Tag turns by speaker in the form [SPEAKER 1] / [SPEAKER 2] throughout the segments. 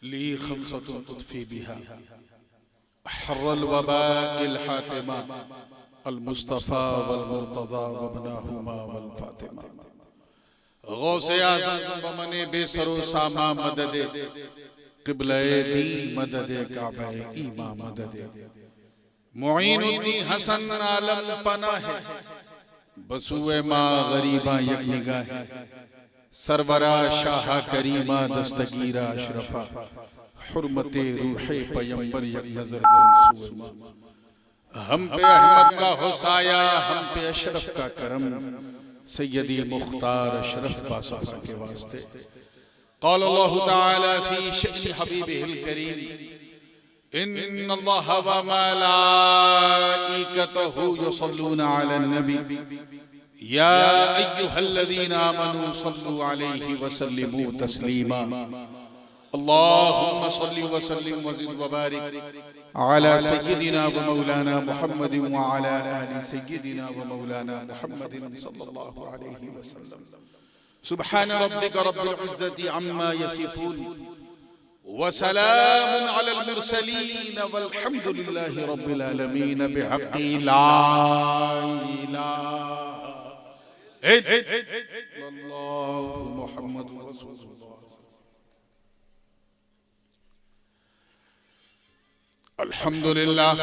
[SPEAKER 1] ली खमसतुन तुत्फी बिहा हर्रल वबाइल हातिमा अल मुस्तफ़ा वल मुर्तज़ा वबनाहुमा वल फातिमा गौसे आज़म बमने बेसरो सामा मददे क़िबले दी मददे काबे ईमा मददे मुईनुद्दीन हसन आलम पनाह बसुए माँ गरीबा यक निगाह सरवरा शाह करीमा दस्तगीरा अशरफा हुर्मते रूहे पैगंबर यक नजर तुमसुए माँ हम पे अहमद का हुसाया हम पे अशरफ का करम सैयदी मुख्तार अशरफ बासहा के वास्ते क़ाल अल्लाहु तआला फी शअनी हबीबिहिल करीम इन्नल्लाह व मलाइकतहु युसल्लूना अलन नबी या अय्युहल्लज़ीना आमनू सल्लु अलैहि व सल्लिमू तस्लीमा अल्लाहुम्मा सल्लि व सल्लिम व ज़िद व बारिक अला सय्यिदिना व मौलाना मुहम्मदिन व अला आलि सय्यिदिना व मौलाना मुहम्मदिन सल्लल्लाहु अलैहि व सल्लम सुब्हान रब्बिका रब्बिल इज़्ज़ति अम्मा यसिफून व सलामुन अलल मुरसलीन वल्हम्दुलिल्लाहि रब्बिल आलमीन बिहक़्क़ि ला इलाहा इल्लल्लाहु मुहम्मदुर रसूलुल्लाह अल्हम्दुलिल्लाह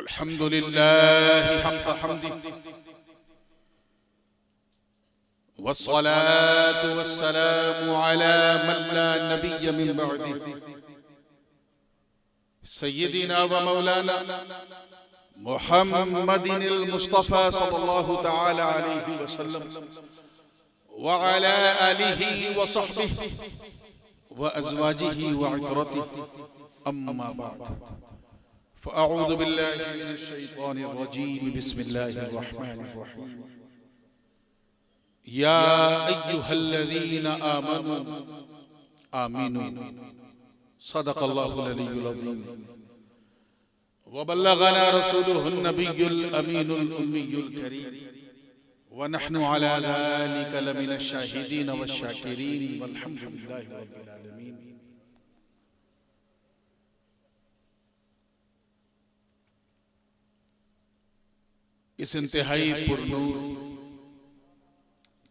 [SPEAKER 1] अल्हम्दुलिल्लाह हक़्क़ हम्दि वस्सलातु वस्सलामु अला मन ला नबिय्य मिन बअदि सय्यिदिना व मौलाना मुहम्मदिनिल मुस्तफ़ा सल्लल्लाहु तआला अलैहि वसल्लम व अला आलिहि व सहबिहि व अज़वाजिहि व इतरतिहि अम्मा बअद फ़अऊज़ु बिल्लाहि मिनश शैतानिर रजीम बिस्मिल्लाहिर रहमानिर रहीम या अय्युहल्लज़ीना आमनू आमीनू सदक़ल्लाहुल अलीयुल अज़ीम व बल्लगना रसूलुहुन नबियुल अमीनुल उम्मियुल करीम व नहनु अला ज़ालिका लमिनश शाहिदीन वश्शाकिरीन वल्हम्दुलिल्लाहि रब्बिल आलमीन। इस इंतहाई पुरनूर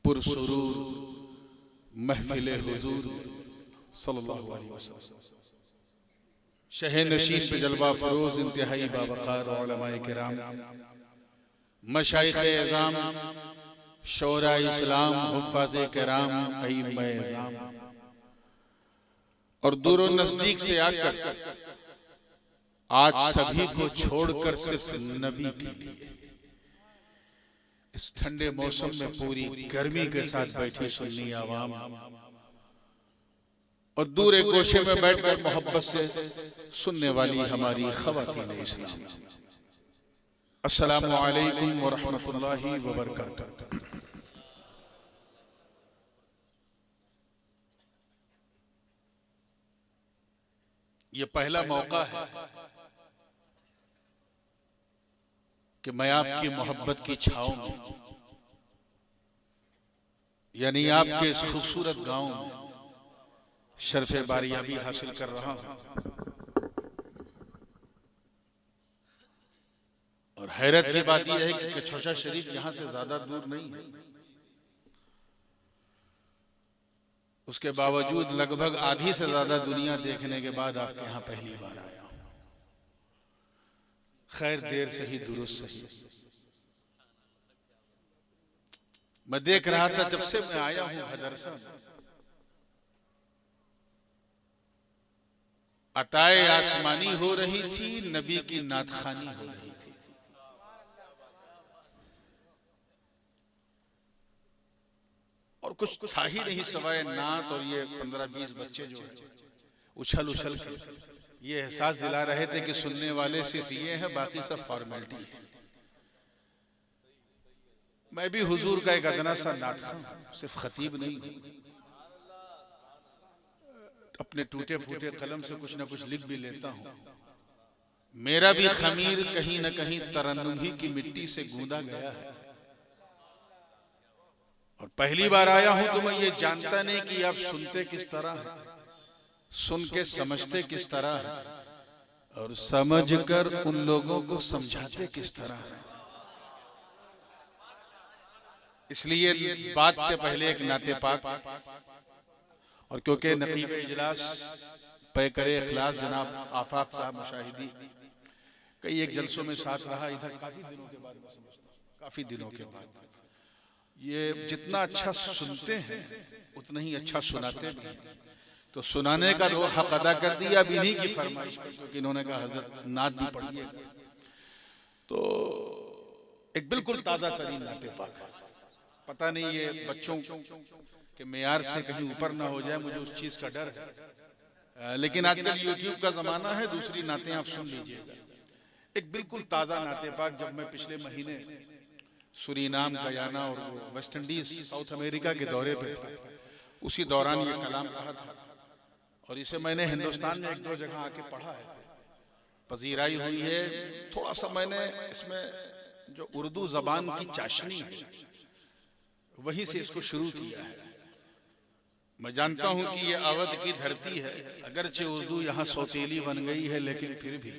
[SPEAKER 1] पुरसुरूर महफिल हुजूर सल्लल्लाहु अलैहि वसल्लम शहे नशीन पे जलवा फरोज इंतहाई बावकार उलमाए किराम मशाइख़े एज़ाम शोरा इस्लाम हुफ़्फ़ाज़े किराम अइम्माए एज़ाम और दूर और नजदीक से आकर आज सभी को छोड़कर सिर्फ नबी के लिए इस ठंडे मौसम में पूरी गर्मी के साथ बैठी सुन्नी आवाम और दूर एक गोशे में बैठकर मोहब्बत से सुनने वाली हमारी ख़वातीन इस्लाम, अस्सलामु अलैकुम व रहमतुल्लाहि व बरकातुहू। ये पहला मौका है कि मैं आपकी मोहब्बत की छाँव में यानी आपके इस खूबसूरत गांव में शर्फ़े बारियाबी हासिल कर रहा हूं और हैरत की बात यह है कि कछौशा शरीफ यहां से ज्यादा दूर नहीं है, उसके बावजूद लगभग आधी से ज्यादा दुनिया देखने के बाद आपके यहाँ पहली बार आया हूं। खैर देर से ही दुरुस्त सही। मैं देख रहा था जब से मैं आया हूं मदरसा अताए आसमानी हो रही थी, नबी की नातखानी हो रही थी। और कुछ था ही नहीं सवाए नात और ये 15-20 बच्चे जो उछल उछल के ये एहसास दिला रहे थे कि सुनने वाले सिर्फ ये हैं, बाकी सब फॉर्मेलिटी है। मैं भी हुजूर का एक अदना सा नात हूं, सिर्फ खतीब नहीं, अपने टूटे फूटे कलम से कुछ ना कुछ लिख भी लेता हूं। मेरा भी खमीर कहीं न कहीं तरन्नुम ही की मिट्टी से गूंदा गया है। और पहली बार आया हूं तो मैं ये जानता नहीं कि आप सुनते किस तरह हैं, सुन के समझते किस तरह हैं, और समझकर उन लोगों को समझाते किस तरह हैं। इसलिए बात से पहले एक नाते पाक, और क्योंकि नकीब इजलास पैकरे इखलास जनाब आफाक साहब मुशाहिदी कई एक जलसों में साथ रहा इधर काफी दिनों के बाद, काफी दिनों के बाद ये जितना अच्छा सुनते हैं उतना ही अच्छा सुनाते भी हैं। तो सुनाने का जो हक अदा कर दिया अब इन्हीं की फरमाइश पर, क्योंकि इन्होंने कहा हजरत नात भी पढ़िए, तो एक बिल्कुल ताजा तरीन नाते पाक। पता नहीं ये बच्चों के मेयार से कहीं ऊपर ना हो जाए, मुझे उस चीज का डर है, लेकिन आजकल यूट्यूब का जमाना है, दूसरी नातें आप सुन लीजिएगा। एक बिल्कुल ताजा नाते पाक, जब मैं पिछले महीने सुरीनाम, गयाना और वेस्ट इंडीज, साउथ अमेरिका के दौरे पे था, उसी दौरान ये कलाम कहा था, और इसे मैंने हिंदुस्तान में एक दो जगह आके पढ़ा है, पजीराई हुई है। थोड़ा सा मैंने इसमें जो उर्दू जबान की चाशनी है वहीं से इसको शुरू किया है। मैं जानता हूं कि ये अवध की धरती है, अगरचे उर्दू यहाँ सौतेली बन गई है, लेकिन फिर भी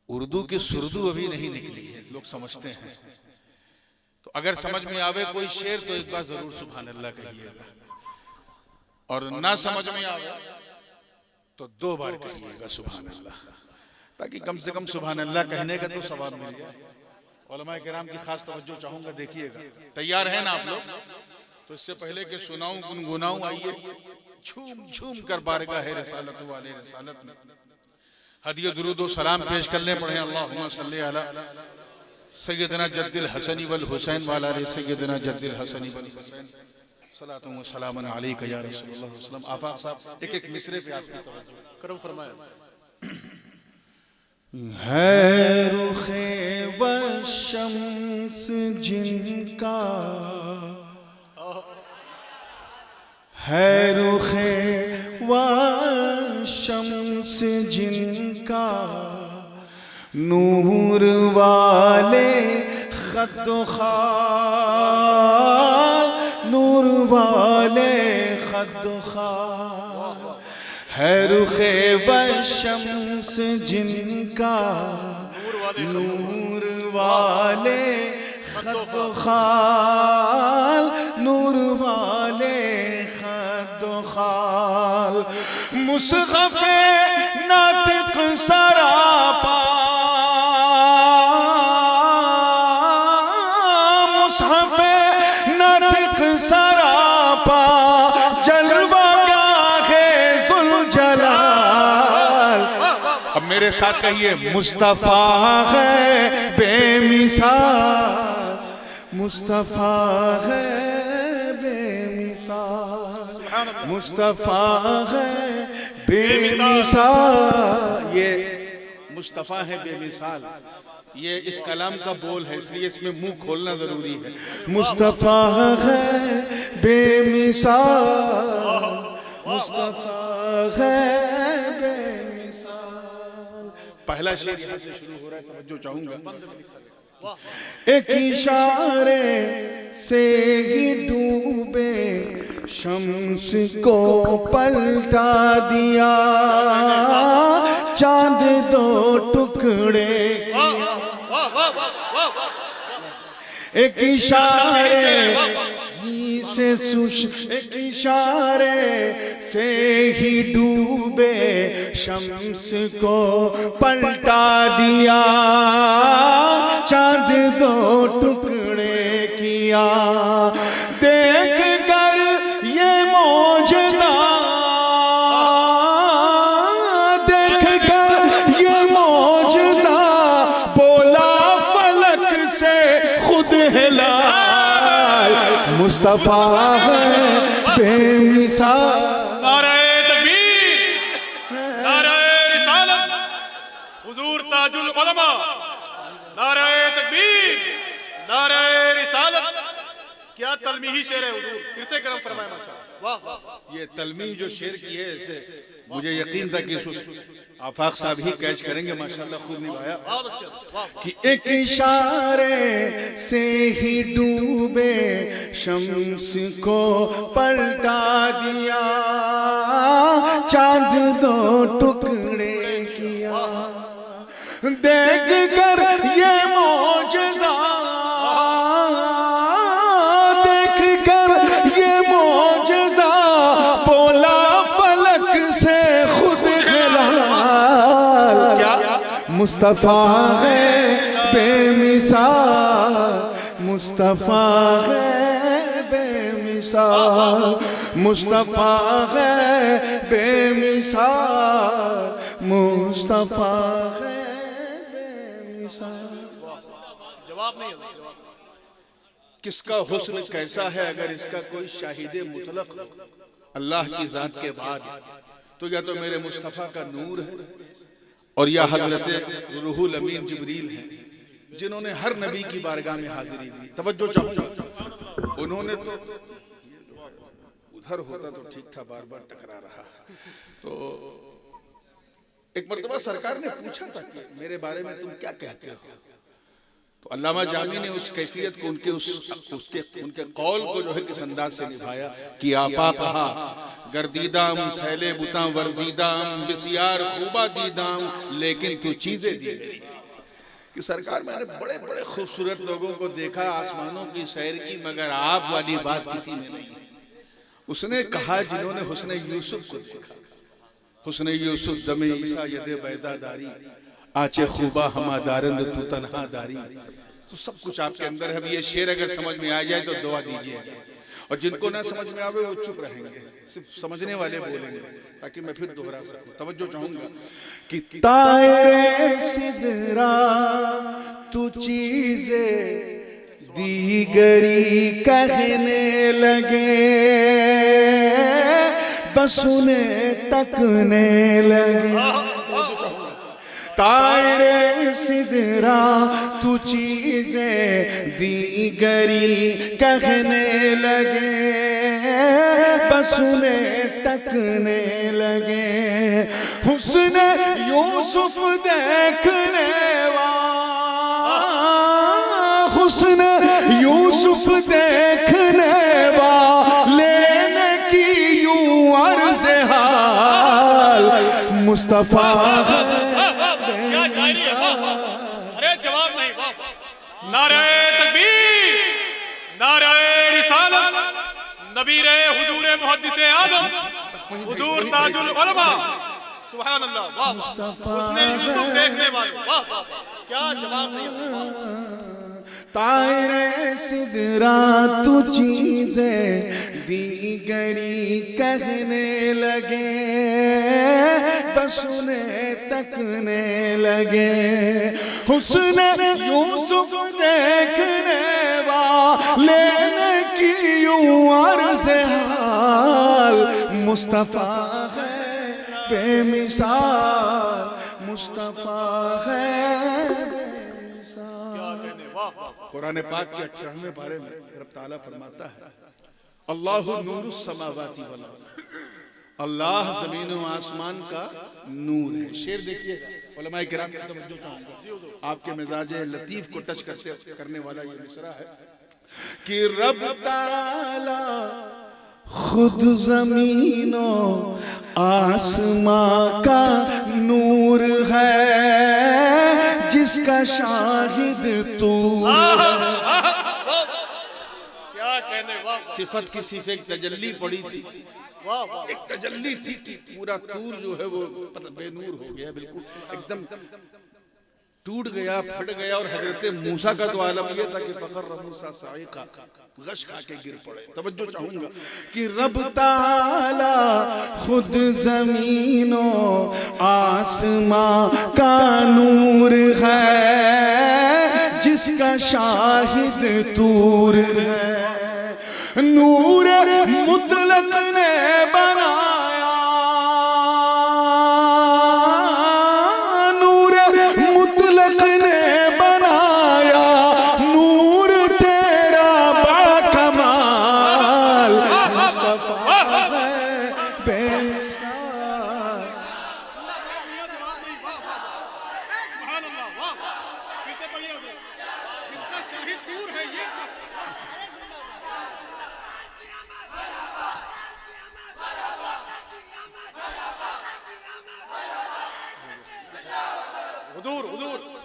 [SPEAKER 1] उर्दू की सुर्दू अभी नहीं निकली है, लोग समझते हैं। तो अगर समझ में आवे कोई शेर तो एक बार जरूर सुभान अल्लाह कहिएगा, और ना समझ में आवे तो 2 बार कहिएगा सुभान अल्लाह, ताकि कम से कम सुभान अल्लाह कहने का तो सवाब मिल जाए। उलमा किराम की खास तवज्जो चाहूंगा, देखिएगा। तैयार है ना आप लोग? तो इससे पहले कि सुनाऊं गुनगुनाऊं, आइए झूम झूम कर बारगाह रिसालत वाले रिसालत में हदिया दुरूद व सलाम पेश करने पड़े। अल्लाहुम्मा सल्ली अला सय्यदना जद्दिल हसनी वल हुसैन वाला रे सय्यदना जद्दिल हसनी वल हुसैन सलातु व सलामुन अलैका या रसूलुल्लाह सल्लल्लाहु अलैहि वसल्लम। आफाक साहब एक एक मिसरे पे आपकी तवज्जो करम फरमाएं। है रुखे व शम्स जिनका, है रुखे व शम्स जिनका, नूर वाले खद खाल, नूर वाले खद खाल, है रुखे व शम्स जिनका, नूर वाले खद खाल, नूर वाले खद खाल, मुसग़फ़े नातिक़ सरापा, मुसग़फ़े नातिक़ सरापा, जलवागाहे ज़ुलजलाल। अब मेरे साथ कहिए, मुस्तफ़ा है बेमिसाल, मुस्तफ़ा है बेमिसाल, मुस्तफ़ा है बेमिसाल। ये मुस्तफ़ा है बेमिसाल, ये इस कलाम का बोल है, इसलिए इसमें मुंह खोलना जरूरी है। मुस्तफ़ा है बेमिसाल, मुस्तफ़ा है बेमिसाल। पहला शेर यहाँ से शुरू हो रहा है, तवज्जो चाहूंगा। एक इशारे से ही डूबे शम्स को पलटा दिया, चांद 2 टुकड़े किया। एक इशारे से एक इशारे से ही डूबे शम्स को पलटा दिया, चांद 2 टुकड़े किया। देख कर ये मौजज़ा, देख कर ये मौजज़ा, बोला फलक से खुद हिलाल, मुस्तफ़ा है बेमिसाल।
[SPEAKER 2] नारे तकबीर, नारे रिसालत, हुजूर ताजुल उलमा, नारे तकबीर, नारे रिसालत, क्या तलमीही शेर है हुजूर, फिर से करम फरमाए माशाअल्लाह। वाह वाह,
[SPEAKER 1] ये तलमी जो शेर की है इसे मुझे यकीन था कि आफाक साहब ही कैच करेंगे, माशाल्लाह खूब निभाया।
[SPEAKER 2] बहुत अच्छे वाह वाह।
[SPEAKER 1] कि एक इशारे से ही डूबे शम्स को पलटा दिया, चांद दो टुकड़े किया, देख कर ये मौजज़ा, देख कर ये मौजज़ा, बोला फलक से खुद खिलाल। क्या मुस्तफा है बेमिसाल, मुस्तफा है बेमिसाल, मुस्तफा है बेमिसाल, मुस्तफा है बेमिसाल।
[SPEAKER 2] जवाब नहीं है, जवाब
[SPEAKER 1] किसका हुस्न कैसा है अगर इसका कोई शाहिद मुतलक अल्लाह की जात के बाद, तो या तो मेरे मुस्तफ़ा का नूर है और या हजरत रूहुल अमीन जिब्रील है, जिन्होंने हर नबी की बारगाह में हाजिरी दी। तवज्जो चाहूंगा, उन्होंने तो उधर होता तो ठीक था, बार बार टकरा रहा। तो एक मर्तबा सरकार ने पूछा था कि मेरे बारे में तुम क्या कहते हो, तो अल्लामा जामी ने उस कैफियत को उनके कौल को जो है किस अंदाज से निभाया कि आपा कहा गर्दीदाम सैले बुता वर्जीदाम बिसियार खूबा दीदाम, लेकिन तू चीजें दी कि सरकार मैंने बड़े बड़े खूबसूरत लोगों को देखा, आसमानों की सैर की, मगर आप वाली बात किसी में नहीं। उसने कहा जिन्होंने हुस्ने यूसुफ को देखा, हुस्ने यूसुफ जमे ईसा यदे बैजादारी, आचे खूबा हमा दारंद तू तन्हा दारी। तो सब कुछ आपके अंदर है। अब ये शेर अगर समझ में आ जाए तो दुआ दीजिए, और जिनको ना समझ में आवे वो चुप रहेंगे, सिर्फ समझने वाले बोलेंगे ताकि मैं फिर दोहरा सकूं। तवज्जो चाहूंगा कि तायरे सिदरा तू चीज़े दीगरी कहने लगे, बस उन्हें तकने लगे। तायरे सिदरा तू चीजें दीगरी कहने लगे, बस उन्हें तकने लगे। हुस्न यूसुफ देखने वाला, हुस्न यूसुफ देखने वाले ने की यूं अर्ज़ हाल, मुस्तफा
[SPEAKER 2] क्या शायरी है, वाह वाह। अरे जवाब नहीं, वाह वाह। नारे तकबीर, नारे रिसालत, नबीरे हुजूरे मुहद्दिसे आदम, हुजूर ताजुल उलमा, सुभान अल्लाह, वाह वाह। उसने यूसुफ देखने वाले, वाह वाह। क्या जवाब नहीं है।
[SPEAKER 1] तायरे सिदरा तू चीजें दीगरी कहने लगे, बस उन्हें तकने लगे। हुस्न यूसुफ देखने वाले ने की यूं अर्ज़ हाल, मुस्तफा है बेमिसाल, मुस्तफा है। कुरान पाक के 18वें पारे में रब ताला फरमाता है अल्लाहु नूरुस समावाति वल अर्द, अल्लाह जमीन और आसमान का नूर है। शेर देखिएगा उलमाए किराम की तवज्जो चाहूंगा, आपके मिजाज लतीफ को टच करने वाला ये मिसरा है कि रब ताला खुद जमीनों आसमां का नूर है, जिसका शाहिद तू।
[SPEAKER 2] क्या कहने, वाह।
[SPEAKER 1] सिफत की सिर्फ एक तजल्ली पड़ी थी,
[SPEAKER 2] वाह वाह।
[SPEAKER 1] एक तजल्ली थी, पूरा तूर जो है वो बेनूर हो गया, बिल्कुल एकदम टूट गया, फट गया। और हजरत मूसा का तो आलम यह था कि फखर मूसा साइका, गश खा के गिर पड़े। तवज्जो चाहूंगा कि रब ताला खुद जमीनों आसमां का नूर है, जिसका शाहिद तूर है। नूर मुतलक ने बनाया, नूर मुतलक ने बनाया, नूर तेरा बाकमाल,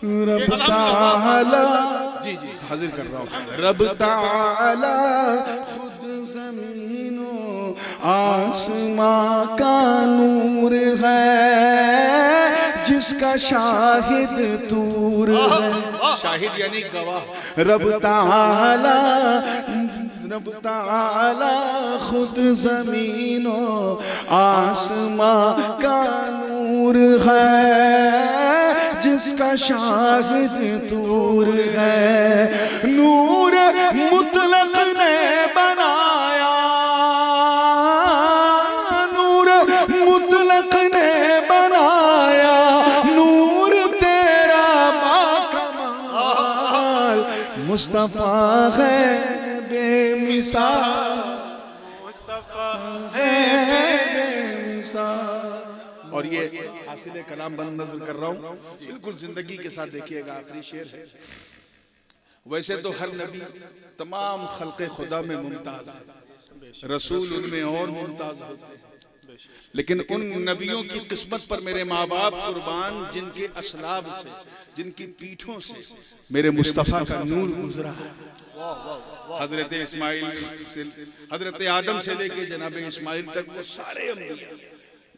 [SPEAKER 1] रब ताला, जी जी हाजिर कर रहा हूँ। रब ताला खुद ज़मीनों आसमां का नूर है, जिसका शाहिद तूर है। शाहिद यानी गवाह। रब ताला खुद ज़मीनों आसमां का नूर है, जिसका शाहिद तूर है। नूर मुतलक ने बनाया, नूर मुतलक ने बनाया, नूर तेरा बाकमाल मुस्तफा है बेमिसाल, मुस्तफा है बेमिसाल। और ये हासिल कलाम बंद नजर कर रहा हूँ, बिल्कुल जिंदगी के साथ देखिएगा। आखिरी शेर है। वैसे तो हर नबी तमाम खल्क़े खुदा में मुमताज है, रसूल उनमें और मुमताज होते हैं, लेकिन उन नबियों की किस्मत पर मेरे माँ बाप कुर्बान, जिनके असलाब से, जिनकी पीठों से मेरे मुस्तफ़ा का नूर गुजरा है। हजरत इस्माइल से, हजरत आदम से लेके जनाब इस्माइल तक, वो सारे अंबिया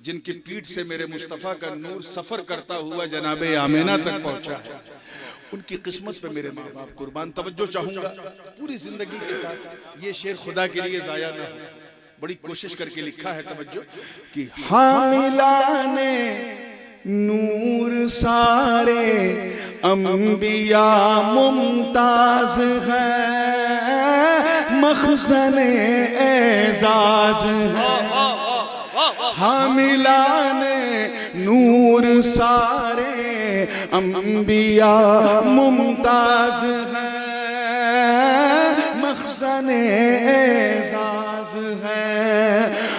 [SPEAKER 1] जिनकी पीठ से मेरे मुस्तफ़ा का नूर सफर करता हुआ जनाब आमिना तक पहुंचा है, उनकी किस्मत पे मेरे माँ बाप कुर्बान। तवज्जो चाहूंगा पूरी जिंदगी के साथ, ये शेर खुदा के लिए जाया ना हो, बड़ी कोशिश करके लिखा है। तवज्जो कि हामिलाने नूर सारे अंबिया मुमताज है, मखज़ने एजाज है। हामिलाने नूर सारे अंबिया मुमताज है, मखज़ने एजाज है।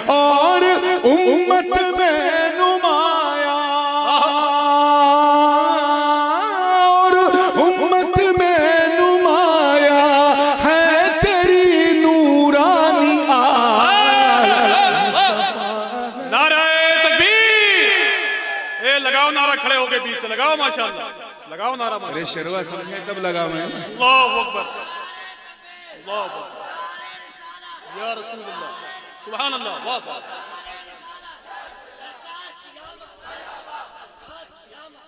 [SPEAKER 1] और उम्मत में नुमाया, और उम्मत में नुमाया है तेरी नूरानी आल।
[SPEAKER 2] नारा खड़े होके बीच से लगाओ, माशाअल्लाह लगाओ नारा।
[SPEAKER 1] अरे शर्वा समझे तब लगा मैं।
[SPEAKER 2] अल्लाहु अकबर, अल्लाहु अकबर, या रसूल अल्लाह, सुभान अल्लाह, वाह वाह।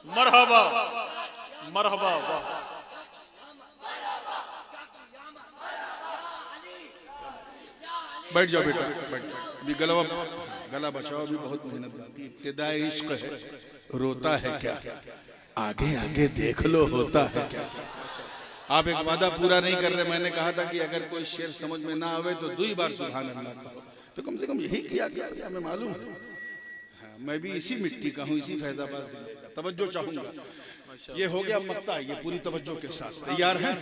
[SPEAKER 2] मरहबा मरहबा, वाह।
[SPEAKER 1] बैठ जाओ बेटा, बैठ जाओ। अभी गला बचाओ, अभी बहुत मेहनत बाकी। इब्तिदाई इश्क है, रोता है क्या, आगे आगे देख लो होता है क्या। आप एक वादा पूरा नहीं कर रहे। मैंने कहा था कि अगर कोई शेर समझ में ना आवे तो 2 बार सुभान अल्लाह कहो, तो कम से कम यही किया क्या, हमें मालूम है। हाँ, मैं भी इसी मिट्टी का हूँ, इसी फैजाबाद से। तवज्जो चाहूंगा, ये हो गया मक्ता, ये पूरी तवज्जो के साथ तैयार है।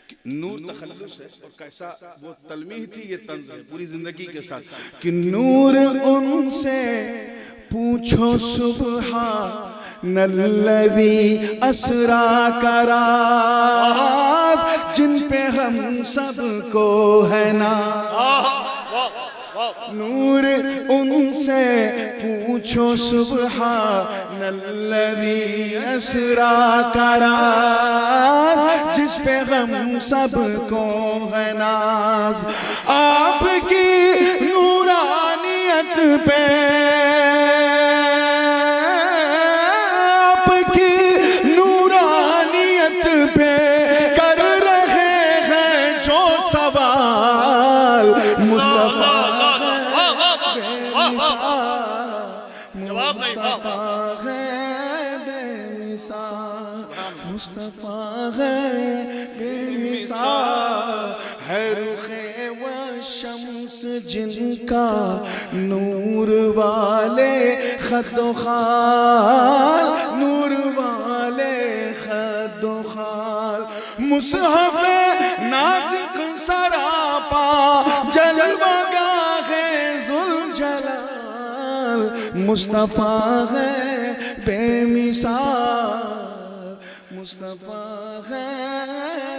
[SPEAKER 1] नूर तखल्लुस है और कैसा वो तलमीह थी, ये तंज़ है पूरी जिंदगी के साथ। कि नूर उनसे पूछो सुब्हानल्लज़ी असरा का राज, जिन पे हम सबको है ना। नूर उनसे पूछो सुब्हानल्लज़ी असरा का राज, जिस पे हम सबको है नाज। आपकी नूरानियत पे, आपकी नूरानियत पे कर रहे हैं जो सवाल, मुस्तफा मुस्तफा है बेमिसाल, मुस्तफा है बेमिसाल। है रुखे व शम्स जिनका नूर वाले खद्दो खाल, नूर वाले खद्दो खाल। मुसहफ़े नातिक सरापा जलवागाह ज़ुल्जलाल, मुस्तफा है बेमिसाल, मुस्तफा है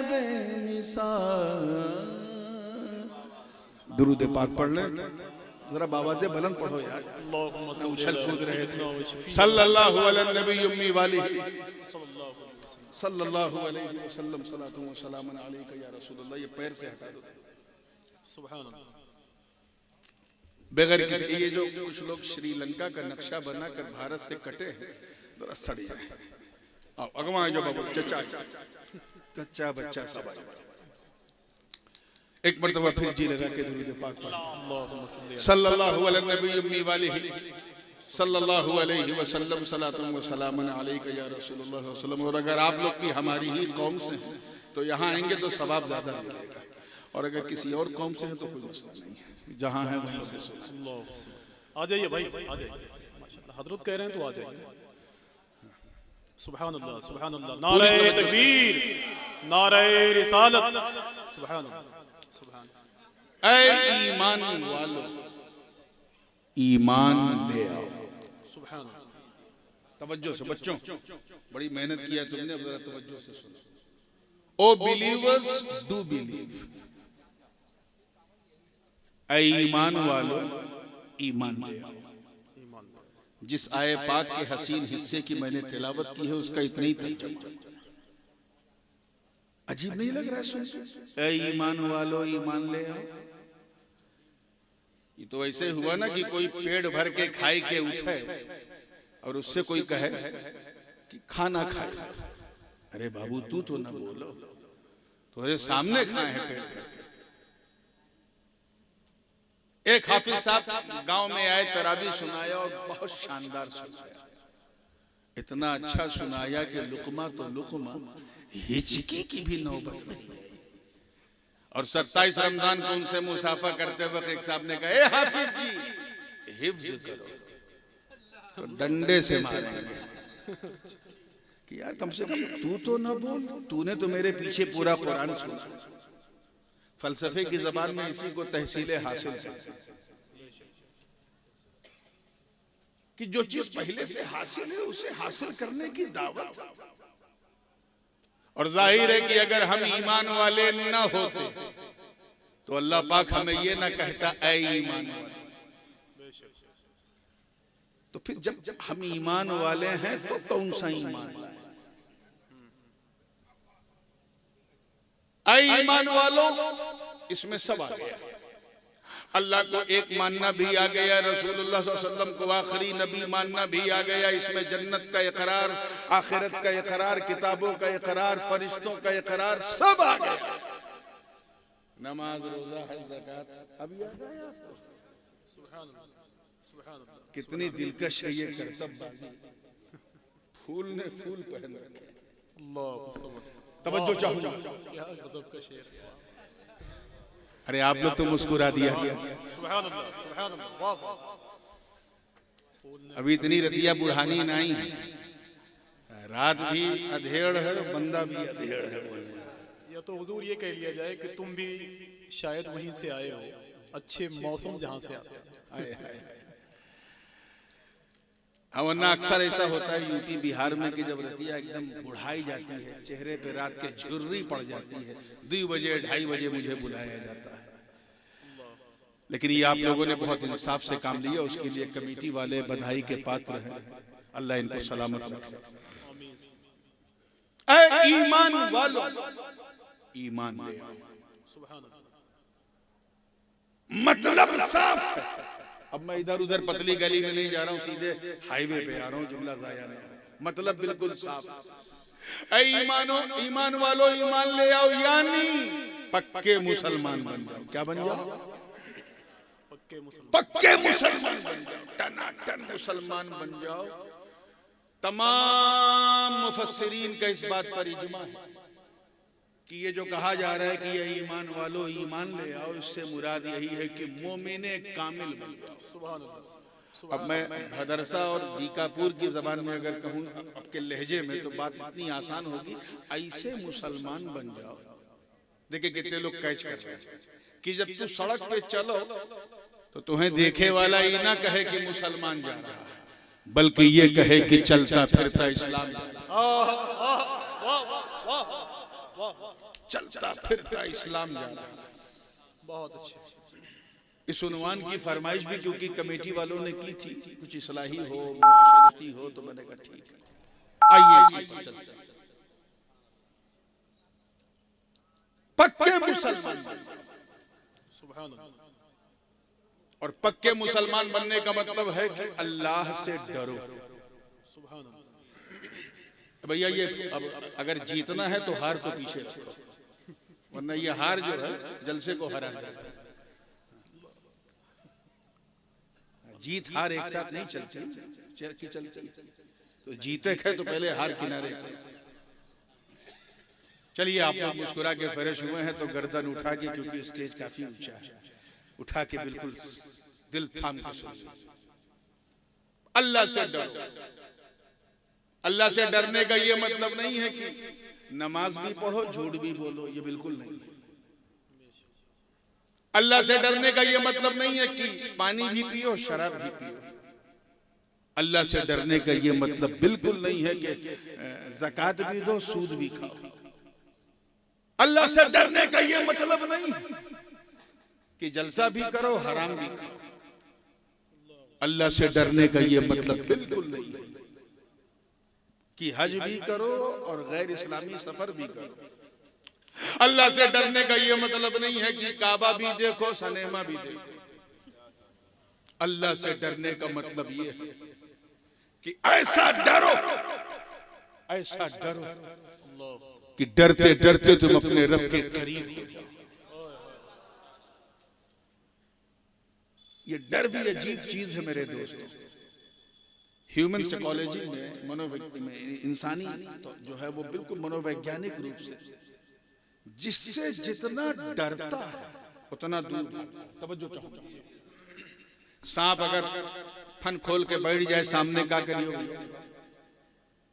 [SPEAKER 1] बेमिसाल। दुरूद पाक पढ़ ले जरा, बाबा से बुलंद पढ़ो यार, उछल कूद रहे थे। सल्लल्लाहु अलैहि नबी उम्मी वाली। सल्लल्लाहु अलैहि वसल्लम सलातु व सलामुन अलैका या रसूलल्लाह। ये पैर से हटा दो।
[SPEAKER 2] सुभान अल्लाह।
[SPEAKER 1] बगैर किसी, ये जो कुछ लोग श्रीलंका का नक्शा बनाकर भारत से कटे हैं, जरा सड़ जाए। आओ अगवा जो बाबू चचा चचा बच्चा सब एक मर्तबा फिर जी लगा के दुरूद पाक पढ़ो। सल्लल्लाहु अलैहि नबी वालिही सल्लल्लाहु अलैहि वसल्लम सलातु व सलामुन अलैका या रसूलुल्लाह सल्लल्लाहु अलैहि वसल्लम। और अगर आप लोग भी हमारी ही कौम से हैं तो यहाँ आएंगे तो सवाब ज्यादा मिलेगा, और अगर किसी और कौम से हैं तो कोई मसला नहीं है, जहाँ है वहीं से सुनो।
[SPEAKER 2] आ जाइए भाई, आ जाइए। माशाअल्लाह, हजरत कह रहे हैं तो आ जाइए। सुभान अल्लाह, सुभान अल्लाह। नारे तकबीर, नारे रिसालत। सुभान अल्लाह, सुभान।
[SPEAKER 1] ऐ ईमान वालों, ईमान ले आओ।
[SPEAKER 2] सुभान अल्लाह।
[SPEAKER 1] तवज्जो से बच्चों, बड़ी मेहनत किया तुमने, अब जरा तवज्जो से सुनो। ओ बिलीवर्स डू बिलीव। ऐ ईमान वालों, ईमान ले आओ। जिस आए पाक के हसीन हिस्से की मैंने तिलावत की है उसका इतना ही तर्जुमा। अजीब नहीं लग रहा है सुन? ऐ ईमान वालों, ईमान ले आओ। ये तो ऐसे हुआ ना कि कोई पेड़ भर के खाई के उठे और उससे कोई कहे कि खाना खाए। अरे बाबू तू तो ना बोलो, तुम्हारे सामने खाए हैं पेड़ भर के। एक हाफिज साहब गांव में आए, तरावी सुनाया और बहुत शानदार सुनाया। इतना अच्छा सुनाया कि लुकमा तो लुकमा, हिचकी की भी नौबत नहीं आई। और 27 रमजान को उनसे मुसाफा करते वक्त एक साहब ने कहा, ए हाफिज जी हिफ्ज करो, तो डंडे से मारेंगे कि यार कम से कम तू तो ना बोल, तूने तो मेरे पीछे पूरा कुरान सुना। फलसफे की जबान में इसी को तहसीले हासिल है कि जो चीज पहले से हासिल है उसे हासिल करने की दावत। और जाहिर है कि अगर हम ईमान वाले ना होते तो अल्लाह पाक हमें ये ना कहता ऐ ईमान वाले। तो फिर जब हम ईमान वाले हैं तो कौन सा ईमान? ऐ ईमान वालों, इसमें सब आ गया। अल्लाह को एक मानना भी आ गया, रसूलुल्लाह सल्लल्लाहु अलैहि वसल्लम को आखिरी नबी मानना भी आ गया। इसमें जन्नत का इकरार, आखिरत का इकरार, किताबों का इकरार, फरिश्तों का इकरार, सब आ गया। नमाज, रोजा, हज, ज़कात अब याद आया आपको?
[SPEAKER 2] सुभान अल्लाह, सुभान अल्लाह।
[SPEAKER 1] कितनी दिलकश है ये करतबबाजी। फूल ने फूल पहन रखे।
[SPEAKER 2] अल्लाह
[SPEAKER 1] तवज्जो चाहूंगा।
[SPEAKER 2] क्या गजब का शेर।
[SPEAKER 1] अरे आप लोग तो मुस्कुरा दिया।
[SPEAKER 2] सुभान अल्लाह, सुभान अल्लाह। वाह वाह।
[SPEAKER 1] अभी इतनी रतिया बुढ़ानी नहीं है, रात भी अधेड़ है, बंदा भी अधेड़ है।
[SPEAKER 2] या तो हुजूर ये कह लिया जाए कि तुम भी शायद वहीं से आए हो, अच्छे मौसम जहां से आते हैं।
[SPEAKER 1] वरना अक्सर ऐसा होता है यूपी बिहार में कि जब रतिया एकदम बुढ़ाई जाती है, चेहरे पे रात के झुर्री पड़ जाती है, 2 बजे 2:30 बजे मुझे बुलाया जाता है। लेकिन ये आप लोगों ने बहुत इंसाफ से काम लिया, उसके लिए कमेटी वाले बधाई के पात्र हैं। अल्लाह इनको सलामत रखे। ऐ ईमान वालों, ईमान ले आओ।
[SPEAKER 2] सुभान अल्लाह।
[SPEAKER 1] मतलब साफ है। अब मैं इधर उधर पतली गली में नहीं जा रहा हूँ, सीधे हाईवे पे आ रहा हूँ, जुमला जाया नहीं। मतलब बिल्कुल साफ। ऐ ईमान वालों, ईमान ले आओ, यानी पक्के मुसलमान बन जाओ। क्या बन जाओ? पक्के मुसलमान बन जाओ, टनाटन मुसलमान बन जाओ। तमाम मुफस्सिरीन का इस बात पर इजमा है कि ये जो कहा जा रहा है कि ये ईमान वालों ईमान ले आओ, इससे मुराद यही है कि मोमिने कामिल बन जाओ।
[SPEAKER 2] सुभान अल्लाह।
[SPEAKER 1] अब मैं भदरसा और बीकापुर की जबान में अगर कहूँ आपके लहजे में तो बात इतनी आसान होगी, ऐसे मुसलमान बन जाओ। देखिए कितने लोग कैच कर रहे हैं कि जब तू सड़क पे चलो तो तुम्हें देखे वाला ये ना कहे कि मुसलमान जा रहा है, बल्कि ये कहे कि चलता फिरता इस्लाम, चलता फिरता इस्लाम जा रहा है।
[SPEAKER 2] बहुत अच्छे।
[SPEAKER 1] इस उन्वान की फरमाइश भी क्योंकि कमेटी वालों ने की थी, कुछ इस्लाही हो, मुआशरती हो, तो मैंने कहा ठीक है, आइए इसी पर चलते हैं। पक्के मुसलमान।
[SPEAKER 2] सुभान अल्लाह।
[SPEAKER 1] और पक्के मुसलमान बनने का मतलब है कि अल्लाह से डरो।
[SPEAKER 2] सुभान अल्लाह।
[SPEAKER 1] भैया ये अब अगर जीतना है तो हार को पीछे रखो, वरना ये हार जो है जलसे को हरा देगा। जीत हार एक साथ नहीं चलती, तो जीते है तो पहले हार किनारे। चलिए आप लोग मुस्कुरा के फ्रेश हुए हैं तो गर्दन उठा के, क्योंकि स्टेज काफी ऊंचा है, उठा के बिल्कुल दिल थाम के सुनिए। अल्लाह से डरो। अल्लाह से डरने का ये मतलब नहीं है कि नमाज भी पढ़ो झूठ भी बोलो, ये बिल्कुल नहीं है। अल्लाह से डरने का ये मतलब नहीं है कि पानी भी पियो शराब भी पियो। अल्लाह से डरने का ये मतलब बिल्कुल नहीं है कि ज़कात भी दो सूद भी खाओ। अल्लाह से डरने का ये मतलब नहीं है कि जलसा भी करो हराम भी खाओ। अल्लाह से डरने का ये मतलब बिल्कुल नहीं है कि हज भी करो और गैर इस्लामी सफर भी करो। अल्लाह से डरने का ये मतलब नहीं है कि काबा भी देखो सिनेमा भी देखो। अल्लाह से डरने का मतलब ये है कि ऐसा डरो कि डरते डरते तुम अपने रब के करीब हो जाओ। ये डर भी अजीब चीज है मेरे दोस्तों। ह्यूमन साइकोलॉजी में इंसानी तो जो है वो बिल्कुल मनोवैज्ञानिक रूप से जिससे जितना डरता है उतना दूर। तवज्जो चाहूंगा। सांप अगर फन खोल के बैठ जाए सामने, क्या करिए?